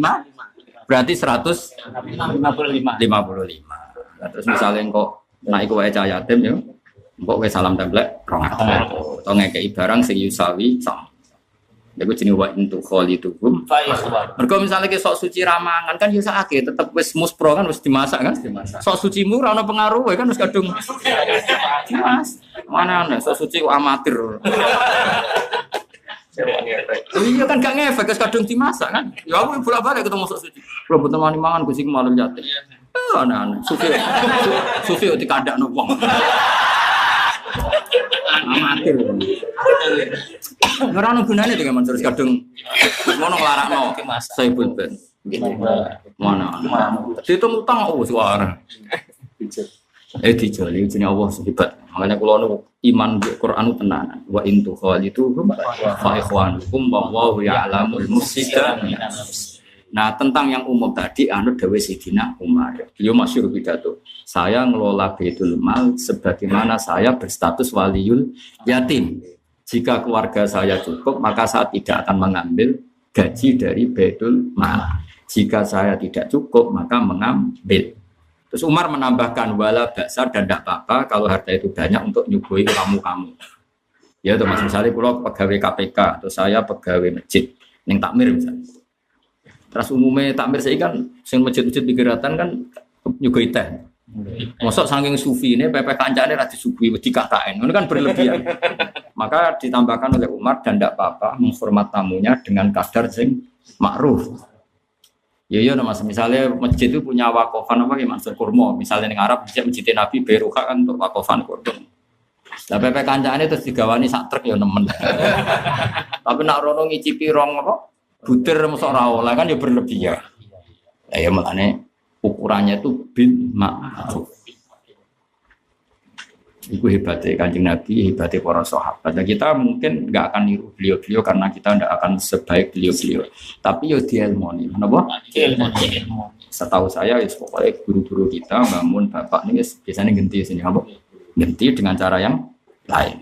berarti 155 terus misalnya kok naik ke wae yatim ya kok wae salam template 200 atau ngekei barang sing yusawi sama. Iku jenenge wa intu khalituhum. Mergo misale ki sok suci ramangan kan yo sakake tetep wis muspro kan wis dimasak kan. Sok sucimu ora ono pengaruh kan wis kadung. Mas, mana ana sok suci amatir. Iya kan gak ngefek wis kadung dimasak kan. Ya aku bolak-balik ketemu sok suci. Kalau butuh mangan Gusti malu yatim. Ana-ana. Sufi dikandakno wong. Amatir. Ora ono gunane dengan Mansur kadung ngono nglarakno Mas Saibul Ben. Mana? Dihitung utang oh suara. Dijoli jenenge Allah hebat. Makanya kula nu iman di Quran tenanan. Wa intu khalitu fa ikhwanukum wallahu ya'lamul mufsida. Nah, tentang yang umum tadi anut dawuh Sayyidina Umar. Beliau masyhur pidato. Saya ngelola Baitul Mal sebagaimana saya berstatus waliul yatim. Jika keluarga saya cukup, maka saya tidak akan mengambil gaji dari Baitul Mal. Jika saya tidak cukup, maka mengambil. Terus Umar menambahkan wala baksa dan tidak apa-apa kalau harta itu banyak untuk nyuguhi kamu-kamu. Ya, Mas misalnya kalau pegawai KPK atau saya pegawai masjid, yang takmir misalnya. Terus umumnya takmir saya kan, sing masjid-masjid pikiratan kan nyuguhi teh. Mosok saking sufi ini PP kancane ra disuguhi wedi KKN. Ini kan berlebihan. Maka ditambahkan oleh Umar dan tidak apa-apa menghormat tamunya dengan kadar sing ma'ruf. Ya Mas, misalnya masjid itu punya wakofan apa ya Mansur kurma. Misalnya di Arab masjid Nabi Beruka kan untuk wakofan kurma. Lah PP kancane terus digawani sak truk ya nemen. Tapi nak rono ngicipi rong apa? Butir mosok ora oleh kan ya berlebihan. Ya makane ukurannya itu bil ma'ruf. Itu hebatnya Kanjeng Nabi, hebatnya para sahabat. Dan kita mungkin nggak akan niru beliau-beliau karena kita tidak akan sebaik beliau-beliau. Tapi yo dielmoni, kenapa? Ilmu. Setahu saya, ya pokoknya guru-guru kita bangun bapak ini biasanya ganti sini, apa? Ganti dengan cara yang lain.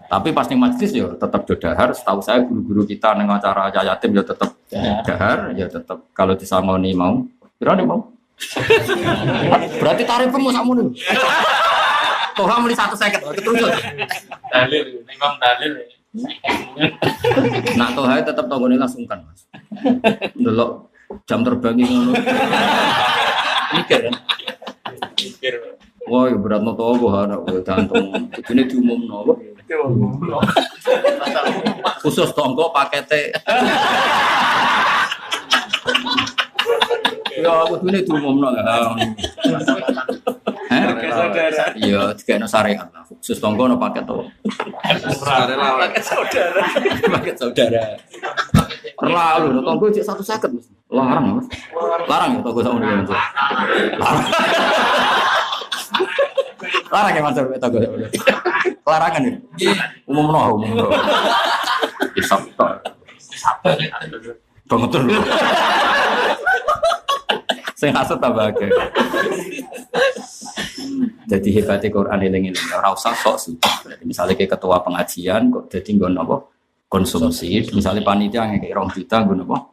Tapi pas ning majlis yo tetap dodahar. Setahu saya guru-guru kita neng acara yatim yo tetap dahar, ya tetap kalau disangoni mau, berani mau. Berarti tarifmu sakmu nih. Toh muli 150 terus. Dalil, memang dalil. Nak toh tetap tanggone langsung kan, Mas. Delok jam terbang ngono. Mikir kan? Mikir. Wah, berat no toh anak gantung. Ini diumumno. Khusus tonggo pakete. Ya aku ini diumumno ya. Saudara. Iya, dikene syariat lah. Khusus tonggo no paket to. Paket saudara. Paket saudara. Lalu tonggo cek 150 Mas. Larang Mas. Larang ya tonggo sakmono ya. Larang. Larang ya Mas tonggo. Larangan ya. Umumno. Isap tok. Banget lho. Sing hasud tambah akeh. Jadi hebatnya Quran eling-eling ora usah sok suci. Misalnya kayak ketua pengajian kok dadi nggon apa? Konsumsi. Misalnya panitia ngekek 2 juta nggon apa?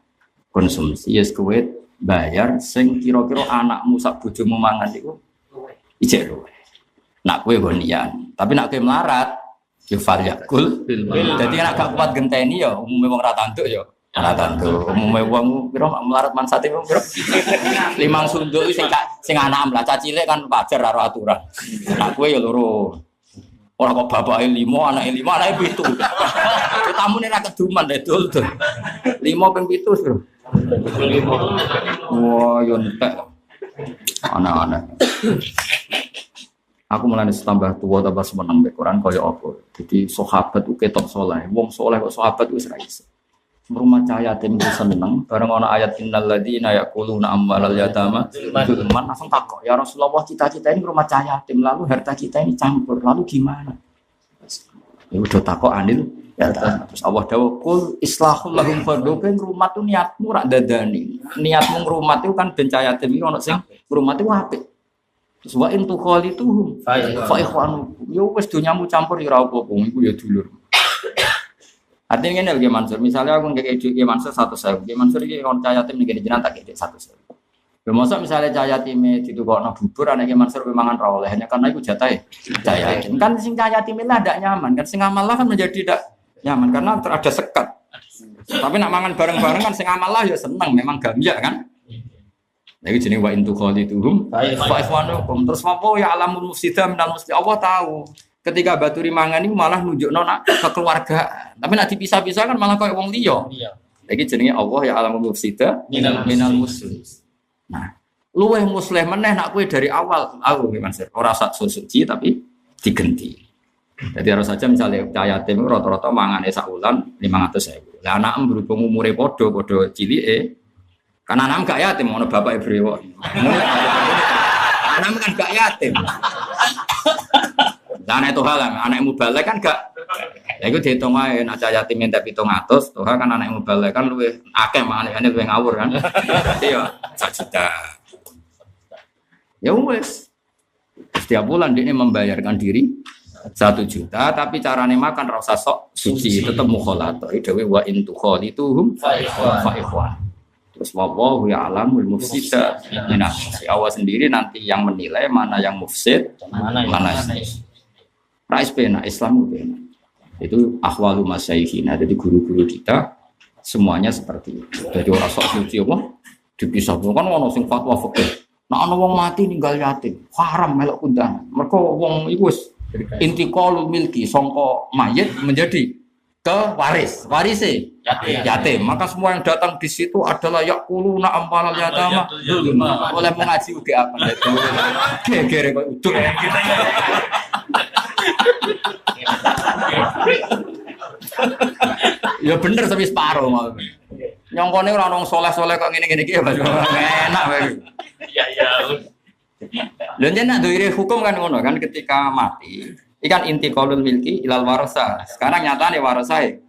Konsumsi. Yes kowe bayar sing kira-kira anakmu sak bojomu mangan iku ijek lho. Nak kowe gonian. Tapi nak kowe melarat ya fal yakul. Jadi nek gak kuat genteni ya umume wong ra tanduk ya. Ora tanduk. Umume wong pira melarat mansate wong pira? 5 sunduk sing anak mlaca cilik kan wajar karo aturan. Nak kowe ya loro. Ora kok bapake 5, anake 5, anake 7. Tamune ra keduman dul. 5 ping 7, Bro. Wah, yo entek. Anak-anak. Aku mulai tambah tua tambah seneng mbek Quran kaya apa. Jadi sahabat ku ketok saleh. Wong saleh kok sahabat wis ra iso. Rumah cahaya tim itu seneng, bareng ana ayat innal ladzina yaquluna amwalal yatama zulman langsung takok, ya Rasulullah kita ini rumah cahaya tim lalu harta kita ini campur, lalu gimana? Ya udah takok anil ya terus Allah dawuh kul islahul lahum fardhu rumah tu niatmu rak dadani. Niatmu ngrumat itu kan ben cahaya tim iki ono sing ngrumat itu apik. Terus wa in tukhalituhum fa ikhwanu. Yo wis donyamu campur ya ora apa-apa, iku ya dulur. Artinya ini lagi Mansur, misalnya aku ngekek Ki Mansur 100.000, Ki Mansur ini orang cahaya tim nih jenengan tak kekek 100.000. Bermaksud misalnya cahaya tim itu kok no bubur, anak Ki Mansur memang oleh hanya karena itu jatah cahaya tim. Kan sing cahaya tim ini tidak nyaman, kan sing amal lah kan menjadi tidak nyaman karena ada sekat. Tapi nak mangan bareng-bareng kan sing amal lah ya seneng, memang gambia kan. Jadi jenis wa intu khalituhum fa ikhwanukum. Terus apa ya alamul mufsidah minal muslim. Allah tahu. Ketika Baturi mangan ini malah nunjuk nona ke keluarga. Tapi nak dipisah-pisah kan malah kayak wong liya. Lagi jenenge Allah ya alamul mufsidah minal muslim. Nah, luweh muslim meneh nak kowe dari awal aku nggih Mas. Ora sak suci tapi digenti. Jadi harus saja misalnya cahaya yatim rata-rata mangane sak wulan 500.000. Lah anak berhubung umure padha cilike. Kan anak gak yatim ono bapake brewok. Anak kan gak yatim. Lah anak Tuhan lah, anak mubalek kan gak. Ya iku diitung ae nek cah yatim entek 700, Tuhan kan anak mubalek kan luwih akeh mangane luwih ngawur kan. Iya, 1 juta. Ya wes. Setiap bulan dia membayarkan diri 1 juta, tapi carane makan ra usah sok suci, tetep mukhalatah. Dewe wa in tukhalituhum fa ikhwan. Terus wallahu ya'lamul mufsida minasy. Allah sendiri nanti yang menilai mana yang mufsid, mana yang rais pena Islam itu ahwalu masyayikhina. Jadi guru-guru kita semuanya seperti itu. Jadi orang sok suci apa dipisah kan ono sing fatwa fikih. Nek ana wong mati ninggal yatim, haram melok kundangan. Mergo wong iku wis intiqalul milki sangka mayit menjadi ke warise yatim. Maka semua yang datang di situ adalah yaquluna amwalal yatama oleh mengaji uga apa itu. Gegere kok uduk kita ya. Ya bener sampai separuh mau. Nyongkone ora ono saleh-saleh kok ngene-ngene iki ya enak wae. Iya. Lha nek doire hukum kan ngono kan ketika mati Ikan intiqalul milki ilal warasa. Sekarang nyatane warasai.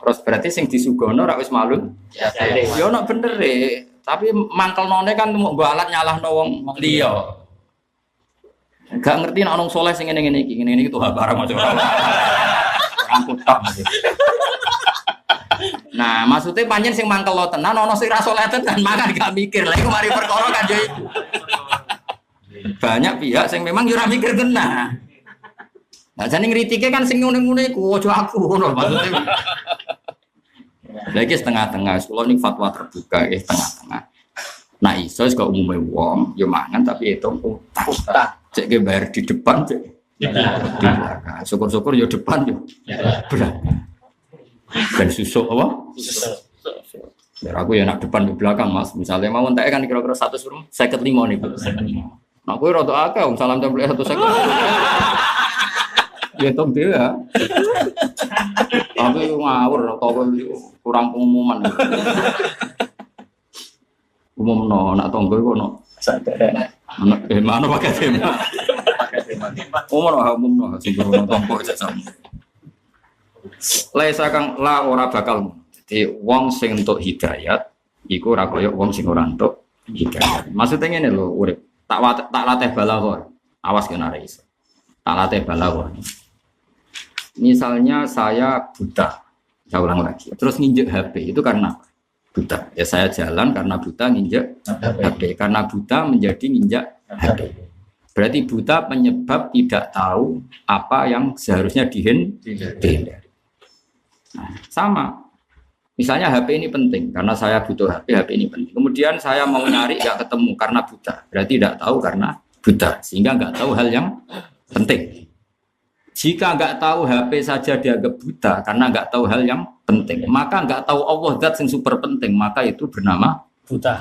Terus berarti sing disugono ora wis malun. Ya ono bener tapi mangkelnone kan mau mbok alat nyalahno wong liya. Gak ngerti nek ono saleh sing ngene-ngene iki tuh barang aja ora. Angkutan. Nah, maksudnya panjen sing mangkel lo tenan ono sing ra saleh tenan makan gak mikir. Lah iku mari perkara kan yo iku. Banyak pihak sing memang yo ora mikir tenan. Lah jane ngritike kan sing ngene-ngene iku aja aku ngono maksudnya. Lagi setengah-tengah, kalau ini fatwa terbuka, setengah-tengah. Nah iso kok umumnya wong, yo mangan tapi itu utang. Cek ke bayar di depan, cek di belakang. Syukur-syukur yo depan yo belakang. Dan susuk apa? Biar aku ya nak depan di belakang mas. Misalnya mau entek kan kira-kira 100 rumah, 55 nih. Nah aku rada akeh, salam template 150. Ya tong dia. Tapi ngawur atau kurang pengumuman. Umumno nak tonggo iku ono. Mana pakai tema. Umumno sing ono tonggo jajam. Laisa kang la ora bakal. Jadi wong sing entuk hidayat iku ora kaya wong sing ora entuk hidayat. Maksudnya ngene lho, urip tak latih balaghah. Awas kena iso. Tak latih balaghah. Misalnya saya buta, saya ulang lagi. Terus nginjek HP itu karena buta. Ya saya jalan karena buta nginjek HP. Karena buta menjadi nginjek HP. Berarti buta penyebab tidak tahu apa yang seharusnya dihindari. Nah, sama. Misalnya HP ini penting karena saya butuh HP ini penting. Kemudian saya mau nyari nggak ketemu karena buta. Berarti tidak tahu karena buta sehingga nggak tahu hal yang penting. Jika nggak tahu HP saja dianggap buta karena nggak tahu hal yang penting, maka nggak tahu Allah zat yang super penting, maka itu bernama buta.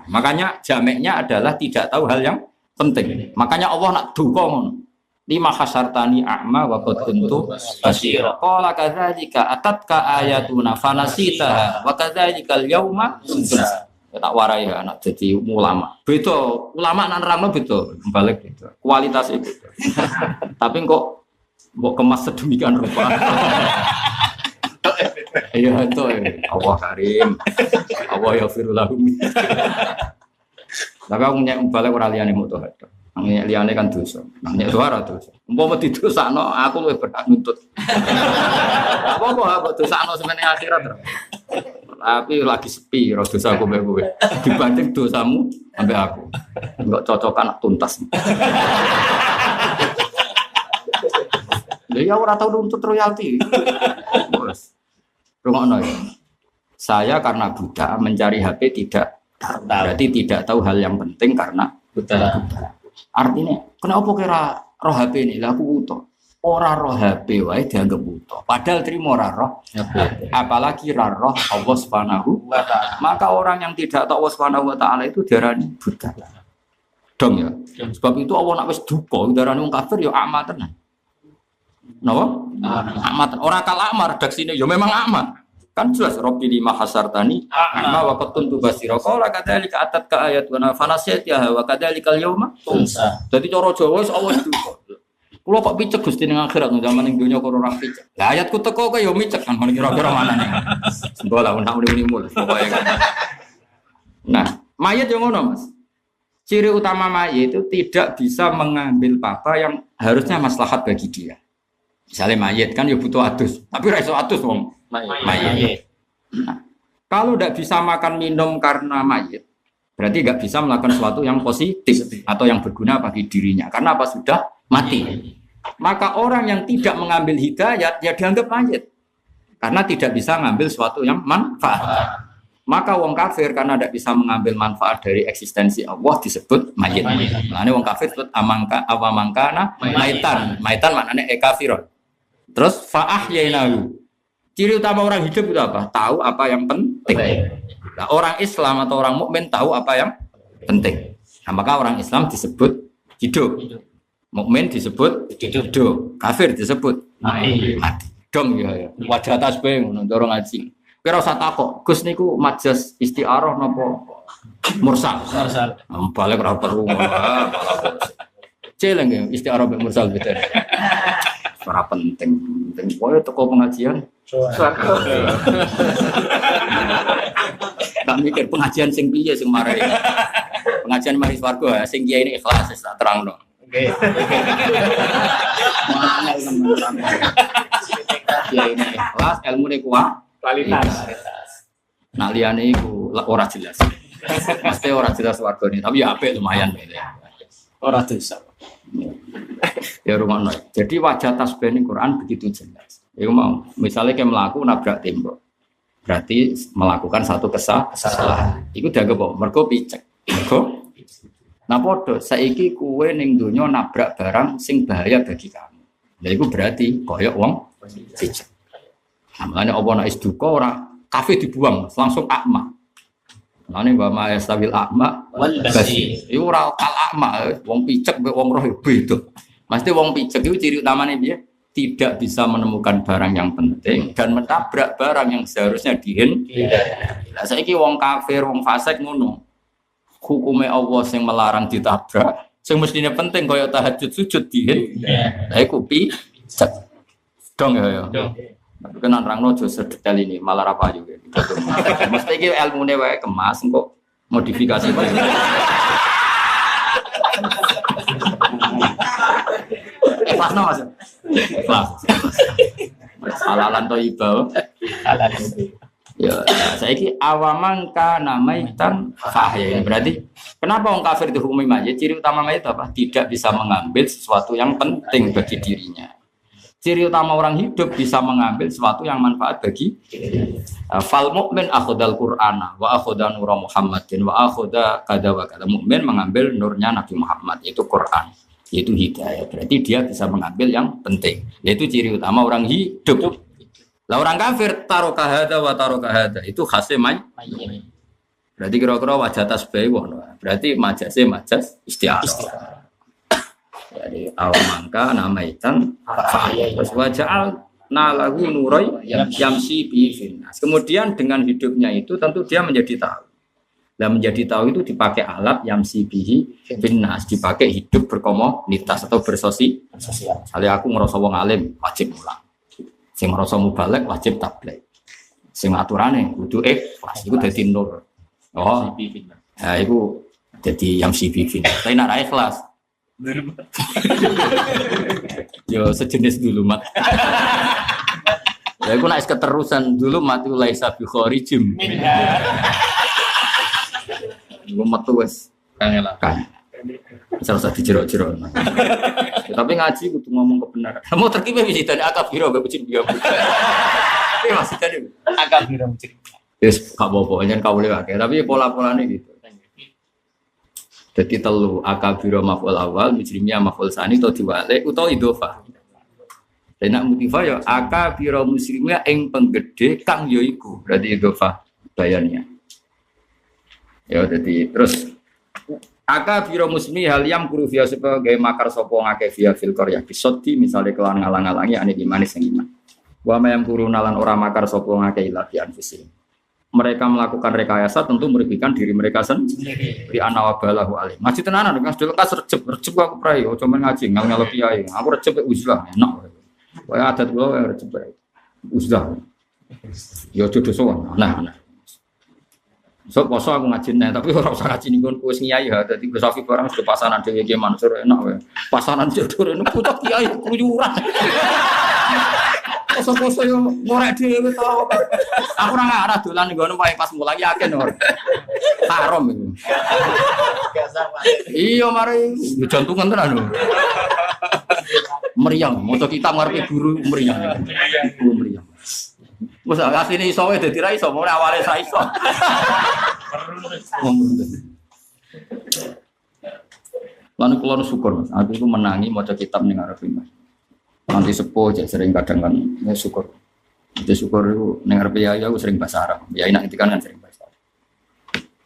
Makanya jameknya adalah tidak tahu hal yang penting. Makanya Allah nak dukung lima hasartani a'ma wa qad kuntu basira. Qala kadzalika atatka ayatuna fanasitaha wa kadzalikal yauma tunsa. Tak warai ya anak jadi ulama. Beda ulama nak nerangno beda, balik beda. Kualitasnya beda. Tapi kok mbok kemas sedemikian rupa. Iya itu Allah Karim. Allah yaghfir lahum. Tapi aku nyek balik ora liyane mutahad. Nang liyane kan dosa. Nang nyek ora dosa. Umpama didosakno aku luwih berhak nuntut. Apa dosakno semene akhirat. Tapi lagi sepi ro dosaku mbek kowe. Dibanding dosamu ambek aku. Enggak cocokan tuntas. Ya ora tau nuntut royalti. Bos. Rungokno ya. Saya karena buta mencari HP tidak tahu. Berarti tidak tahu hal yang penting karena buta. Artinya, kenapa kira roh HP ini? Lah aku buta. Ora roh HP wae dianggap buta. Padahal trimo ora roh HP. Apalagi ra roh Allah Subhanahu wa taala. Maka orang yang tidak tahu Allah Subhanahu wa taala itu diarani buta. Dong ya. Sebab itu Allah nak wis duka, diarani wong kafir ya amat tenan. Napa? Amat ora kal amar redaksine ya memang amat. Kan jelas Rabbi lima hasartani amma wa qattuntu basira. Qala kadzalika atatka ayatuna fanasiyatiha wa kadzalikal yauma tunsa. Dadi cara Jawa wis Allah duka. Kulo kok picek Gusti ning akhirat zaman ning donya kok ora picek. Lah ayatku teko kok ya micek kan kira-kira manane. Sembola nak muni-muni pokoke. Nah, mayit yo ngono, Mas. Ciri utama mayit itu tidak bisa mengambil apa yang harusnya maslahat bagi dia. Misalnya mayit kan ya butuh adus, tapi ra iso adus wong mayit. Nah, kalau tidak bisa makan minum karena mayit, berarti nggak bisa melakukan sesuatu yang positif atau yang berguna bagi dirinya. Karena apa sudah mati. Maka orang yang tidak mengambil hidayat ya dianggap mayit. Karena tidak bisa mengambil sesuatu yang manfaat. Maka wong kafir karena tidak bisa mengambil manfaat dari eksistensi Allah disebut mayit. Makanya wong kafir disebut awamangkana maitan. Maitan maknanya kafirun. Terus fa'ahyainahu. Ciri utama orang hidup itu apa? Tahu apa yang penting. Nah, orang Islam atau orang mukmin tahu apa yang penting. Nah, maka orang Islam disebut hidup. Mukmin disebut hidup. Kafir disebut mati. Dong ya. Wajah tasbih ngono cara ngaji. Kira usah takok, Gus niku majas istiarah napa mursal? Mursal. Balik ora perlu ngono. Celeng ya istiarah mek mursal beda. Ora penting. Kowe teko pengajian swarga. Tak mikir pengajian sing piye sing marai. Pengajian mari swarga sing kiai ini ikhlas tak terangno. Oke. Mana teman-teman. Kiai ini ikhlas, ilmune kuat, Kualitas. Nak liyane iku ora jelas. Pasti ora jelas wargane, tapi ya apik lumayan ya. Ora dosa. Ya rumono. Jadi wajah tasbih ning Quran begitu jelas. Iku mau, misalnya kayak melaku nabrak tembok. Berarti melakukan satu kesalahan. Iku dianggap apa? Mergo picek. Mergo. Nah padha saiki kowe ning donya nabrak barang sing bahaya bagi kamu. Lha iku berarti koyok wong picek. Namanya apa nek is duka ora kafe dibuang langsung akma. Lane wa ma yastabil akma wal basir. Iku ora kal akma, wong picek mek wong roh beda. Mesti wong picek itu ciri utamane piye? Tidak bisa menemukan barang yang penting dan menabrak barang yang seharusnya dihindari. Lah saiki wong kafir, wong fasik ngono. Hukume Allah sing melarang ditabrak. Sing mestine penting kaya tahajud sujud dihindari. Lah iku picek. Dong ya. Tapi kan nerangno aja sedetail ini, malah ra payu. Mesti iki ilmune wae kemas kok modifikasi. Ikhlasno Mas. Ikhlas. Halalan thayyibah. Halalan. Ya, saiki awaman kana maitan fahya. Berarti kenapa orang kafir dihukumi mayit? Ciri utama mayit apa? Tidak bisa mengambil sesuatu yang penting bagi dirinya. Ciri utama orang hidup bisa mengambil sesuatu yang manfaat bagi fal mukmin akhadal qur'ana wa akhadha nur Muhammadin wa akhadha kada wa kada. Mukmin mengambil nurnya Nabi Muhammad yaitu Quran, yaitu hidayah. Berarti dia bisa mengambil yang penting. Yaitu ciri utama orang hidup. Lah orang kafir taroka hada wa taroka hada itu khasnya mayit. Berarti kira-kira wajah tasbih wono. Berarti majase majas istiarah. Jadi awamangka namaitan terus waja'al nalahu nurai yamsi bi finnas. Kemudian dengan hidupnya itu tentu dia menjadi tahu. Dan menjadi tahu itu dipakai alat yamsi bihi finnas, dipakai hidup berkomunitas atau bersosial. Misalnya aku ngerasa wong alim wajib mulang. Sing ngerasa mubalek wajib tabligh. Sing aturane kudu ikhlas iku dadi nur. Oh, nah iku dadi yamsi bi finnas. Tapi nek ra ikhlas yo sejenis dulu mat. Ya aku naik keterusan dulu mati laisa bi kharijim. Gua metu wis kangelan. Usah dijerok-jerok. Tapi ngaji kudu ngomong kebenaran. Mau terkipe wis dadi akabiro gak becin dia. Tapi masih tadi akabiro becin. Wis gak apa-apa yen kawule wae, tapi pola-polane gitu. Jadi telu akabiro maf'ul awal, mujrimiyah maf'ul sani atau diwale utawa idhofah. Dan nak mutifah ya akabiro muslimiyah ing penggede kang ya iku. Berarti idhofah bayannya. Ya jadi terus akabiro muslimiyah liyam kuru fiya sebagai makar sapa ngake fiya fil qaryah bisoddi misale kelan ngalang-alangi ane gimana sing iman. Wa mayam kuru nalan ora makar sapa ngake ila fi anfusihim. Mereka melakukan rekayasa tentu merugikan diri mereka sendiri. Di anawabalahu alim. Ngaji tenanan dengan sedulur kas recep aku prai, oh cuma ngaji ngal kiai. Aku recep uzlah enak. Kaya adat kula recep uzlah. Ya jodoh sowan. Nah. So poso aku ngaji nek tapi ora usah ngaji ning wis kiai ha dadi Gus Safi barang sudah pasanan dhewe iki Mansur enak wae. Pasanan jodoh nek pucuk kiai keluyuran. Poso-poso yo ngorek dhewe tau. Aku ora ngarah dolan nggono wae pas mulai yakin ora. Haram iku. Iya mari jantungan tenan lho. Meriang, maca kitab ngarepe guru meriang. Meriang. Wes asline iso wae dadi ra iso, mulai awale sa iso. Lan kula syukur Mas, aku iku menangi maca kitab ning ngarepe Mas. Nanti sepuh jadi sering kadang kan ya syukur. Itu syukur itu dengar ya aku sering bahasa Arab. Ya enak itu kan sering bahasa Arab.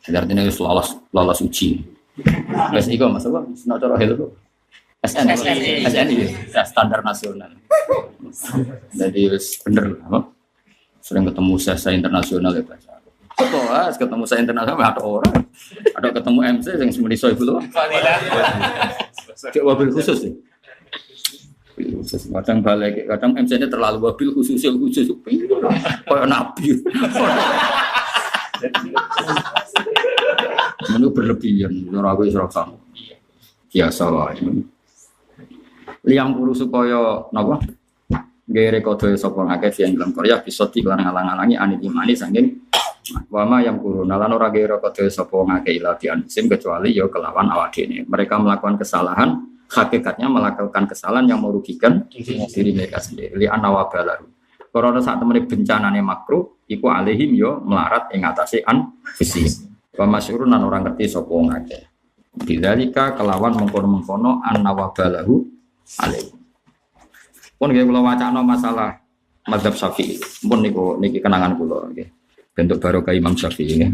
Jadi artinya itu lolos uji. Mas Iko mas apa? Senang cara helo tuh. SNI ya standar nasional. Jadi bener apa? Sering ketemu saya internasional ya bahasa Arab. Kok ketemu saya internasional ada orang. Ada ketemu MC yang semeni soibu loh. Cek wabil khusus sih. Khusus kadang balik, kadang MC-nya terlalu wabil khusus. Kayak nabi. Menu berlebihan, ora aku isra sama. Biasa wae. Liang puru supaya napa? Gere kodoe sapa ngakeh sing dalam Korea bisa diklan ngalang-alangi imani saking wama yang kuruna lan ora gere kodoe sapa ngakeh ilatian sim kecuali ya kelawan awak dhewe. Mereka melakukan kesalahan, hakikatnya melakukan kesalahan yang merugikan diri mereka sendiri. Li anawabalaru. Karena saat temene bencanane makruh iku alihim yo melarat ing atase fisi. Wa masyhurun lan ora ngerti sapa ngakeh. Bidzalika kelawan mengkono-mengkono annawabalahu alaihi. Pun nggih kula wacana masalah mazhab Syafi'i. Pun niki kenangan kula nggih. Bentuk barokah Imam Syafi'i nggih.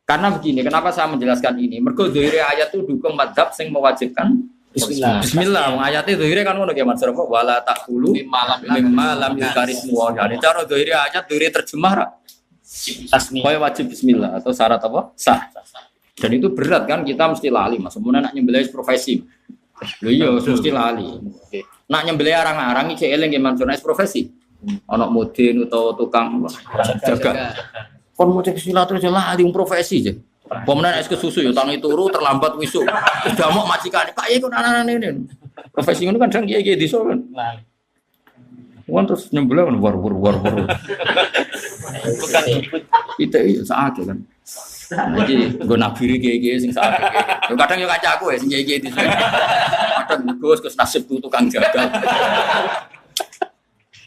Karena begini, kenapa saya menjelaskan ini? Mergo zahire ayat itu dukung mazhab sing mewajibkan bismillah. Bismillah, wong ayate zahire kan ngono nggih Mas Rafa, wala taqulu mimma lam yukarismu wa. Cara zahire ayat zahire terjemah tasmi. Kaya wajib bismillah atau syarat apa? Sah. Dan itu berat kan kita mesti lali Mas. Semono nak nyembelih profesi. Lho iya mesti lali. Nak nyembelih arang-arang iki eling nggih Mansur profesi. Ana mudin utawa tukang jaga. Kon mau cek silat terus lali profesi je. Pemenang es kesusu ya tangi turu terlambat wisuk. Udah mau majikane Pak iki kok anak-anak ini. Profesi ngono kan kiai-kiai desa kan. Wong terus nyembelih war. Bukan ikut. Itu saake kan. Iki nggo nabiri kiai-kiai sing saake. Kadang yo kancaku ya sing kiai-kiai desa. Kadang Gus nasib tukang jagal.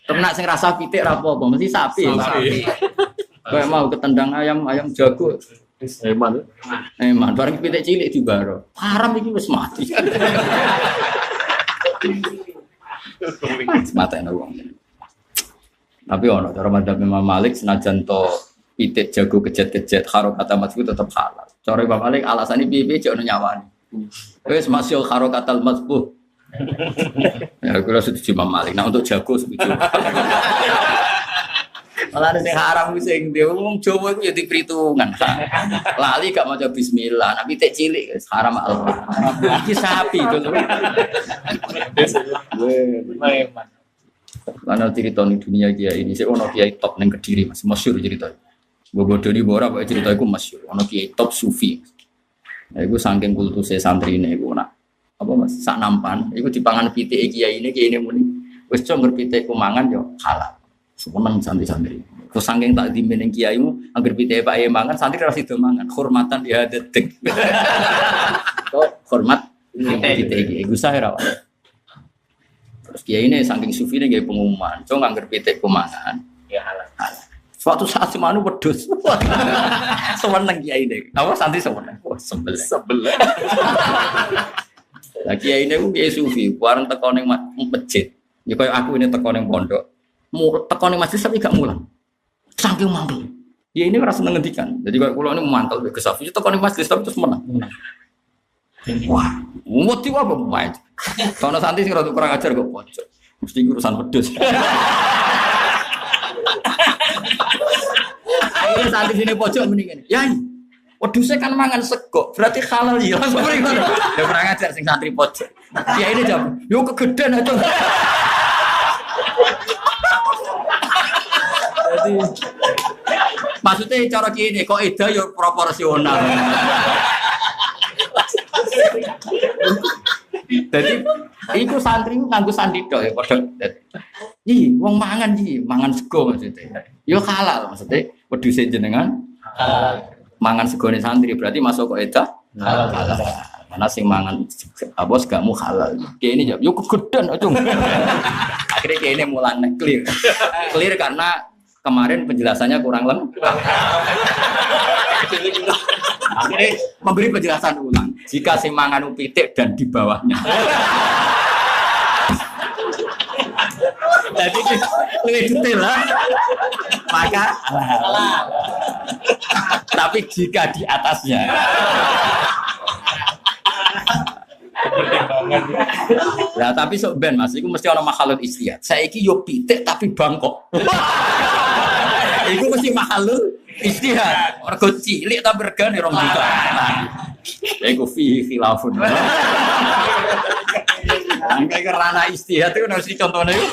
Ternak sing rasa pitik ra apa-apa, mesti sapi. Kayak mau ketendang ayam jago. Eman bareng pitik cilik juga. Haram iki wis mati. Matane wong. Tapi ono cara madzhab Imam Malik senajan to pitik jago kejet-kejet harokat mazbu tetap halal. Cara Imam Malik alasane piye-piye jek ono nyawani. Wis masih harokatal mazbu. Ya kula setuju Imam Malik. Nah untuk jago setuju. Malah sing haram sing wong Jawa iku ya diperhitungan. Lali gak maca bismillah, nek pitik cilik haram Allah. Iki sapi to. Memang. Karena cerita di dunia kiai ini, saya ono kiai top neng Kediri mas, masyhur cerita. Bodoni bora, pak cerita itu masyhur. Ono kiai top sufi. Nah, itu saking kultusnya santri ini, itu nak apa mas? Sak nampan, itu dipangan pitik kiai ini muni. Wes cuma berpitik kumangan yo halal. Semenang santri-santri. Terus saking tak dimeneng kiaimu, angger pitik pak mangan, santri rasa itu mangan. Hormatan dia detik. Hormat pitik kiai, gue saya rawat. Terus kiai ini saking sufi ini kayak pengumuman, cuma angger pitik kumangan, Ya halal. Suatu saat semanu wedhus, semeneng kiai ini, apa santri semeneng, sebelah. Nah kiai ini kiai sufi, bareng teko ning masjid, ya kayak aku ini teko ning pondok, teko ning masjid tapi gak mulang, saking mantul. Kiai ini rasa ngendikan, jadi kayak kulo ini mantul ke safi, teko ning masjid tapi terus menang. Wah, mesti apa main? Soalnya santri sih kurang ajar kok pojok. Mesti urusan pedes. Akhirnya santri sini pojok mendingan. Yai, wedhusnya kan mangan sego, berarti halal ya. Seperti itu. Ya kurang ajar sing santri pojok. Ya ini jam, yo kegedean aja. Jadi maksudnya cara gini, kok eda yo proporsional. Jadi, itu santri nganggo sandito ya padha. Mangan sego maksudnya. Yo halal maksudnya wedhuse jenengan halal. Mangan segone santri berarti masuk kok eda halal. Karena sing mangan apa segamu halal. Kayak ini yo kegedean aja. Akhirnya kayak ini mulane clear. Clear karena kemarin penjelasannya kurang lengkap. Akhirnya memberi penjelasan ulang. Jika si mangan pitik dan di bawahnya. Jadi lebih detail lah. Maka halal. Tapi jika di atasnya. Nah, tapi sok ben Mas, iku mesti ana makhalul istihad. Saiki yo pitik tapi bangkok. Iku mesti mahalul istihad. Mergo cilik tapi regane 2 juta. Lah iku fi khilafun. Angka kerana istihad itu harus dicontohnya itu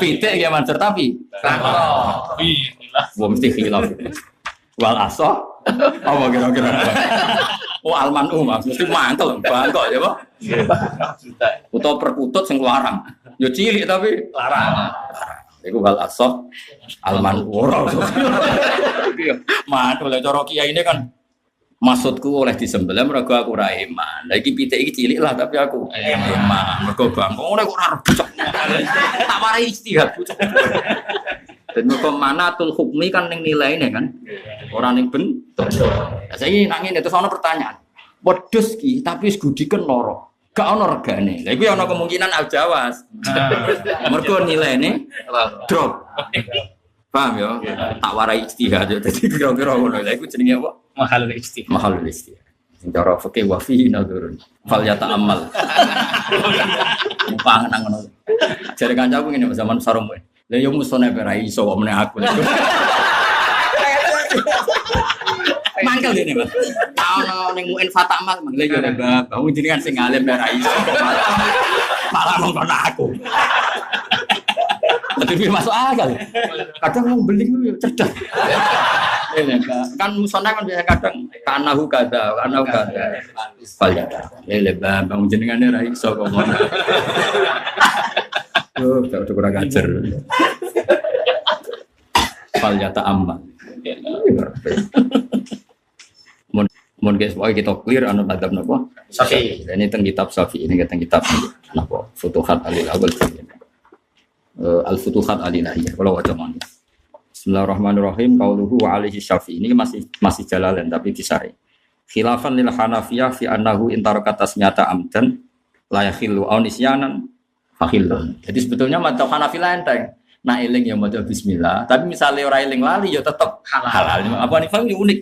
pitik ya Mansur tapi wah mesti khilaf. Wal asoh apa kira-kira? Oh almanu mas mesti mantel bangkok ya Pak. Utawa perkutut sing larang. Yo cilik tapi larang. Iku wal asoh almanu ora. Mantul cara kiai ini kan maksudku oleh disembelih mergo aku ora iman. Lah iki pitik iki cilik lah tapi aku iman. Mergo bangkok ora kok ora bocok. Tak warai istihad bocok. Dan manatul hukmi kan ning nilaine kan. Ora ning bentuk. Lah saiki nak ngene terus ana pertanyaan. Wedhus ki tapi wis gudhiken loro. Gak ono regane. Lah iku ya ono kemungkinan aljawas. Mergo nilaine drop. Paham ya? Tak warai istihad ya. Dadi kira-kira ngono. Lah iku jenenge apa? Mahalul istihad. Mahalul istihad. Sing cara fikih wa fi nadurun. Fal yata'ammal. Mumpang nang ngono. Jare kancaku ngene zaman sarung. Lah yo musone ora iso kok meneh aku. Mangkel dene, Mas. Ono ning muin fatamal, lha yo Mbak, bangun jenengan sing alim ora iso. Malah ngomong aku. Tapi masuk akal. Kadang mau beli itu cerdas. Kan musona kan biasa kadang kanahu kada. Paliyata. Mbak, bangun jenengan ora iso kok ngono. Oh, udah kurang ajar. Paliyata amma. Mun guys, pokoke kita clear anu adab napa? Syafi'i. Ini teng kitab Syafi'i, ini teng kitab napa? Futuhat Alil Awal. Al-Futuhat Al-Ilahiyah. Kalau waca mawon. Bismillahirrahmanirrahim. Qauluhu wa alaihi Syafi'i. Ini masih Jalalain tapi disari. Khilafan lil Hanafiyah fi annahu intaraka tasmiyata amdan la yakhillu aw nisyanan fakhillun. Jadi sebetulnya madzhab Hanafi enteng. Nah eling ya maca bismillah, tapi misalnya ora eling lali ya tetep halal. Apa nih Fahmi unik.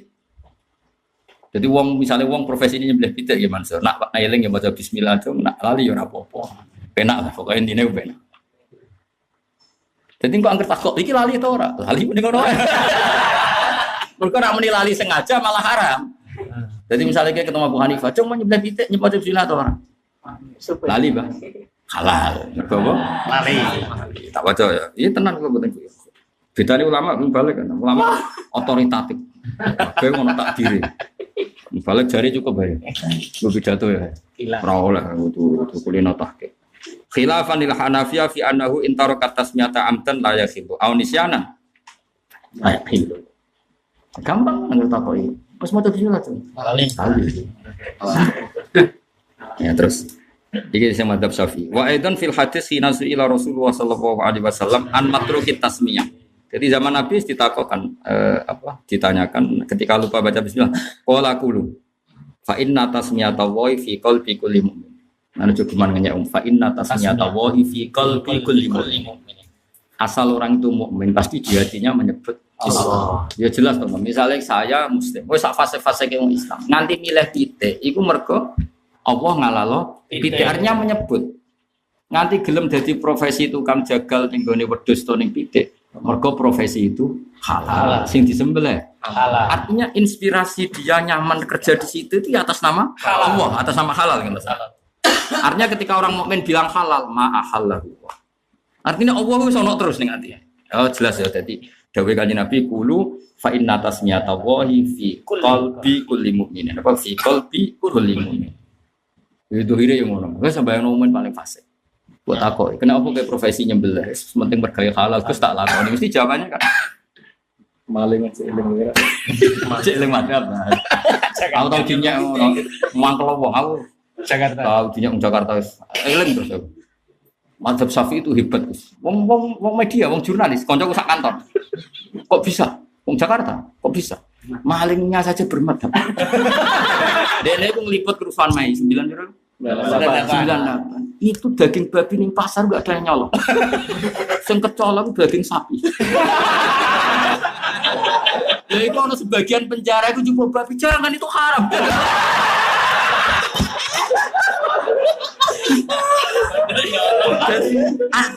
Jadi misalnya wong profesi ini nyembelih pitik ya Mansur. Nak eling ya maca bismillah tuh nak lali ya ora apa-apa. Penak lah pokoke intine penak. Jadi kok angker takok iki lali to ora? Lali mending ngono. Mergo nak muni lali sengaja malah haram. Jadi misalnya kayak ketemu Abu Hanifah, cuma nyembelih pitik nyembelih bismillah to ora? Lali, Bang. Halal. Mergo apa? Lali. Tak baca ya. Iya tenan kok mboten kuwi. Bedane ulama balik kan. Ulama otoritatif. Kayak ngono takdire. Balik jari cukup bae. Ku pidato ya. Ora oleh kudu kulino tahqiq. Khilafan lil Hanafiyah fi annahu intarakat tasmiyata amdan la yakhibu aw nisyana. La yakhibu. Gampang nang takoki. Wis maca bismillah tuh. Lali. Ya terus iki sing madzhab Syafi'i. Wa aidan fil hadis hina ila Rasulullah sallallahu alaihi wasallam an matrukit tasmiyah. Jadi zaman Nabi ditakokkan ditanyakan ketika lupa baca bismillah, qala qulu fa inna tasmiyata wa fi qalbi kulli mu'min. Ana cukup nanya fa inna tasmiyata wa fi qalbi kulli mu'min. Asal orang itu mukmin pasti di hatinya menyebut Allah. Ya jelas teman. Misalnya saya muslim, wis sak fase-fase ke Islam. Nanti milih titik iku mergo Allah ngalalo pitik artinya menyebut. Nanti gelem dadi profesi tukang jagal ning gone wedhus to ning pitik. Mergo profesi itu halal, sing disembelih halal. Artinya inspirasi dia nyaman kerja di situ itu atas nama Allah, atas nama halal kan. Artinya ketika orang mukmin bilang halal, ma'ahallahu. Artinya Allah wis ono terus ning ati. Oh jelas ya dadi dawuh Kanjeng Nabi qulu fa inna tasmiyata wahi fi qalbi kulli mu'minin. Apa fi qalbi kulli mu'min. Itu hire yang ngono. Wis sampeyan mukmin paling fasik. Buat aku, kenapa kayak profesi nyembelih? Penting bergaya halal, terus tak lakoni. Mesti jawabannya kan maling cek eling. Cek eling madhab. Aku tau dinya mangkel wong aku Jakarta. Tahu dinya Jakarta eling terus aku. Madhab Syafi'i itu hebat. Wong media, wong jurnalis, kancaku sak kantor. Kok bisa? Wong Jakarta, kok bisa? Malingnya saja bermadhab. Dene aku ngliput kerusuhan Mei 9 98. Itu daging babi ning pasar enggak ada yang nyolong. Sing kecolong daging sapi. Ya itu ono sebagian penjara itu jumbo babi, jangan itu haram.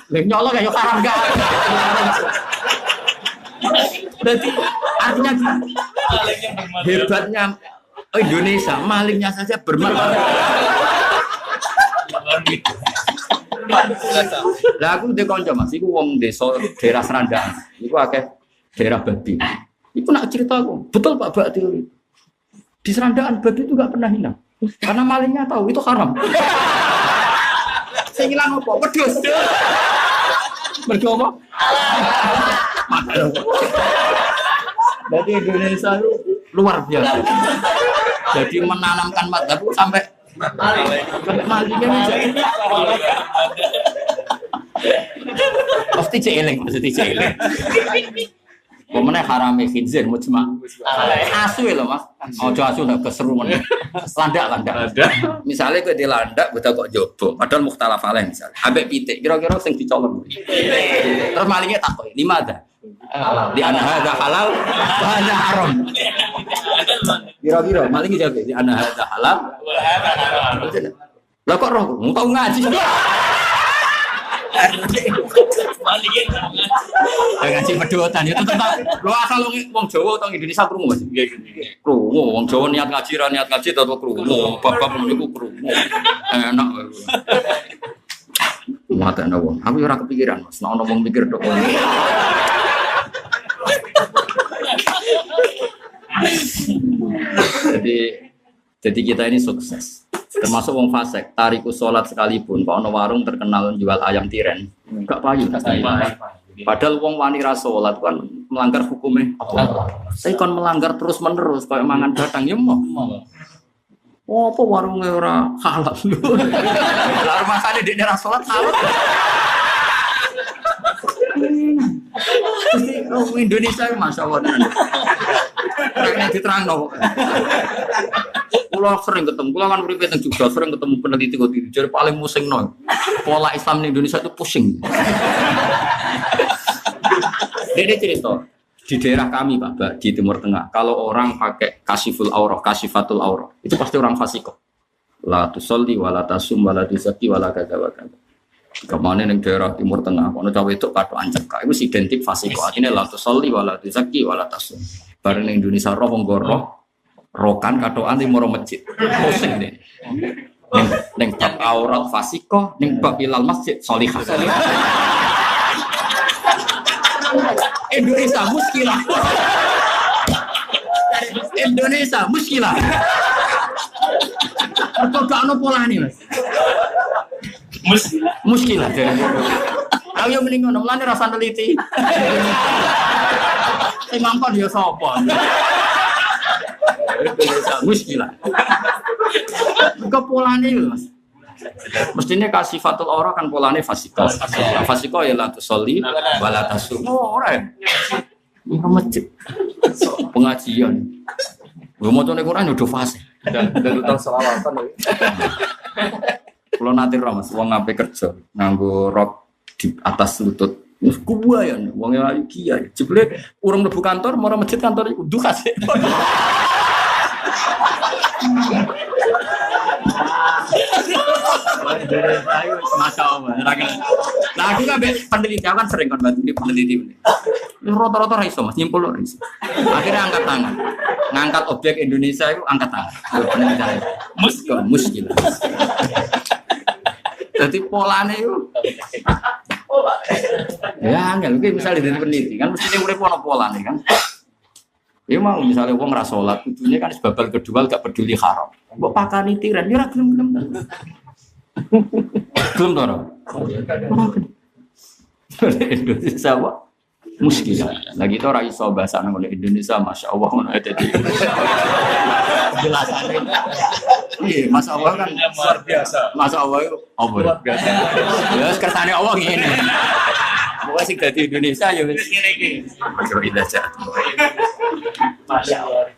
Jadi nyolong ya haram enggak. Berarti artinya gini, hebatnya Indonesia, malingnya saja bermartabat. Lah aku ndek kanca Mas, iku wong desa daerah Serandaan. Iku akeh daerah babi. Iku nak cerita aku, betul Pak Bak teori. Di Serandaan babi itu enggak pernah hilang. Karena malingnya tahu itu haram. Sing ilang apa? Wedhus. Mergo apa? Jadi Indonesia itu luar biasa. Jadi menanamkan madzhab sampai malingnya menjadi pasti celing, maksudnya celing. Pemenang harame khinzir mujma. Asu lho Mas. Ojo asu ndak keseruan. Landak. Misalnya kowe dilandak buta kok jobo, padahal mukhtalaf alaih misalnya. Ambek pitik, kira-kira sing dicolong. Terus malingnya takoi, lima ada. Di ana hadza halal, wa hadza haram. Kira-kira malingnya jawab, di ana hadza halal, wa hadza haram. Lah kok roh, mau tau ngaji. Malingnya ngaji pedotan itu tentang lo asal wong Jawa atau Indonesia krungu Mas. Krungu wong Jawa niat ngaji ra niat ngaji tetep krungu. Bab-bab niku krungu. Enak. Mata ana wong. Aku ora kepikiran Mas, nek ana wong mikir tok. Jadi kita ini sukses. Termasuk wong fasik, tariku sholat sekalipun, kalau ono warung terkenal jual ayam tiren, enggak payu. Padahal wong wani ra sholat kan melanggar hukumnya. Saya kan melanggar terus menerus, kayak mangan batang ya mau. Oh, apa warungnya ora halal? Lalu masanya di daerah sholat halal. Indonesia masya Allah. Kayaknya diterang no. Pulau sering ketemu, pulau kan berikut yang juga sering ketemu peneliti kok jadi paling pusing no. Pola Islam di Indonesia itu pusing. Dia cerita di daerah kami Pak, di Timur Tengah, kalau orang pakai kasiful aurah, kasifatul aurah, itu pasti orang fasikoh. La tusolli, wala tasum, wala tusaki, wala kata-kata. Kemana yang daerah Timur Tengah, kalau cawe itu kado anjek, itu identik fasikoh. Artinya la tusolli, wala tusaki, wala tasum. Bareng Indonesia roh penggoroh. Rokan katoan di moro masjid, pusing deh. Neng bab aurat fasikoh, neng bab ilal masjid solihah. Indonesia muskilah. Indonesia muskilah. Atau gak ada pola nih Mas. Muskilah. Ayo mendingan, mulane rasa teliti. Sing ngangkon ya sapa? Muskilah. Ke polane lho Mas. Mestinya kasih fatul aurah kan polane fasikoh. Fasikoh ya la tusolli wa la tasum. Oh, ora. Ini masjid. Pengajian. Lu mocone Quran udah fasih. Dan utang selawatan lho. Kulo nate ra Mas, wong ape kerja nganggo rok di atas lutut. Wis kuwayan, wong ayu kiai. Jebule urung mlebu kantor, mara masjid kantor iku duka sih. Masya Allah. Nah aku kan peneliti, aku kan sering kan bantu di peneliti. Rata-rata raiso Mas, nyimpul loh raiso. Akhirnya angkat tangan, ngangkat objek Indonesia itu angkat tangan. Penelitian, muskil. Jadi polanya itu. Ya, nggak mungkin misalnya dari peneliti kan mestinya udah pola nih kan. Ya mau misalnya uang rasolat, tujuannya kan sebabal kedua gak peduli haram. Mbok pakani tiran, ya gelem. Gelem toro. Indonesia apa? Muskilah. Lagi itu ora iso bahasa nang Indonesia, masya Allah ngono dadi. Jelasannya. Iya, masya Allah kan luar biasa. Masya Allah itu luar biasa. Ya kersane Allah ngene. Pokoknya sing dadi Indonesia ya wis ngene iki. Masya Allah.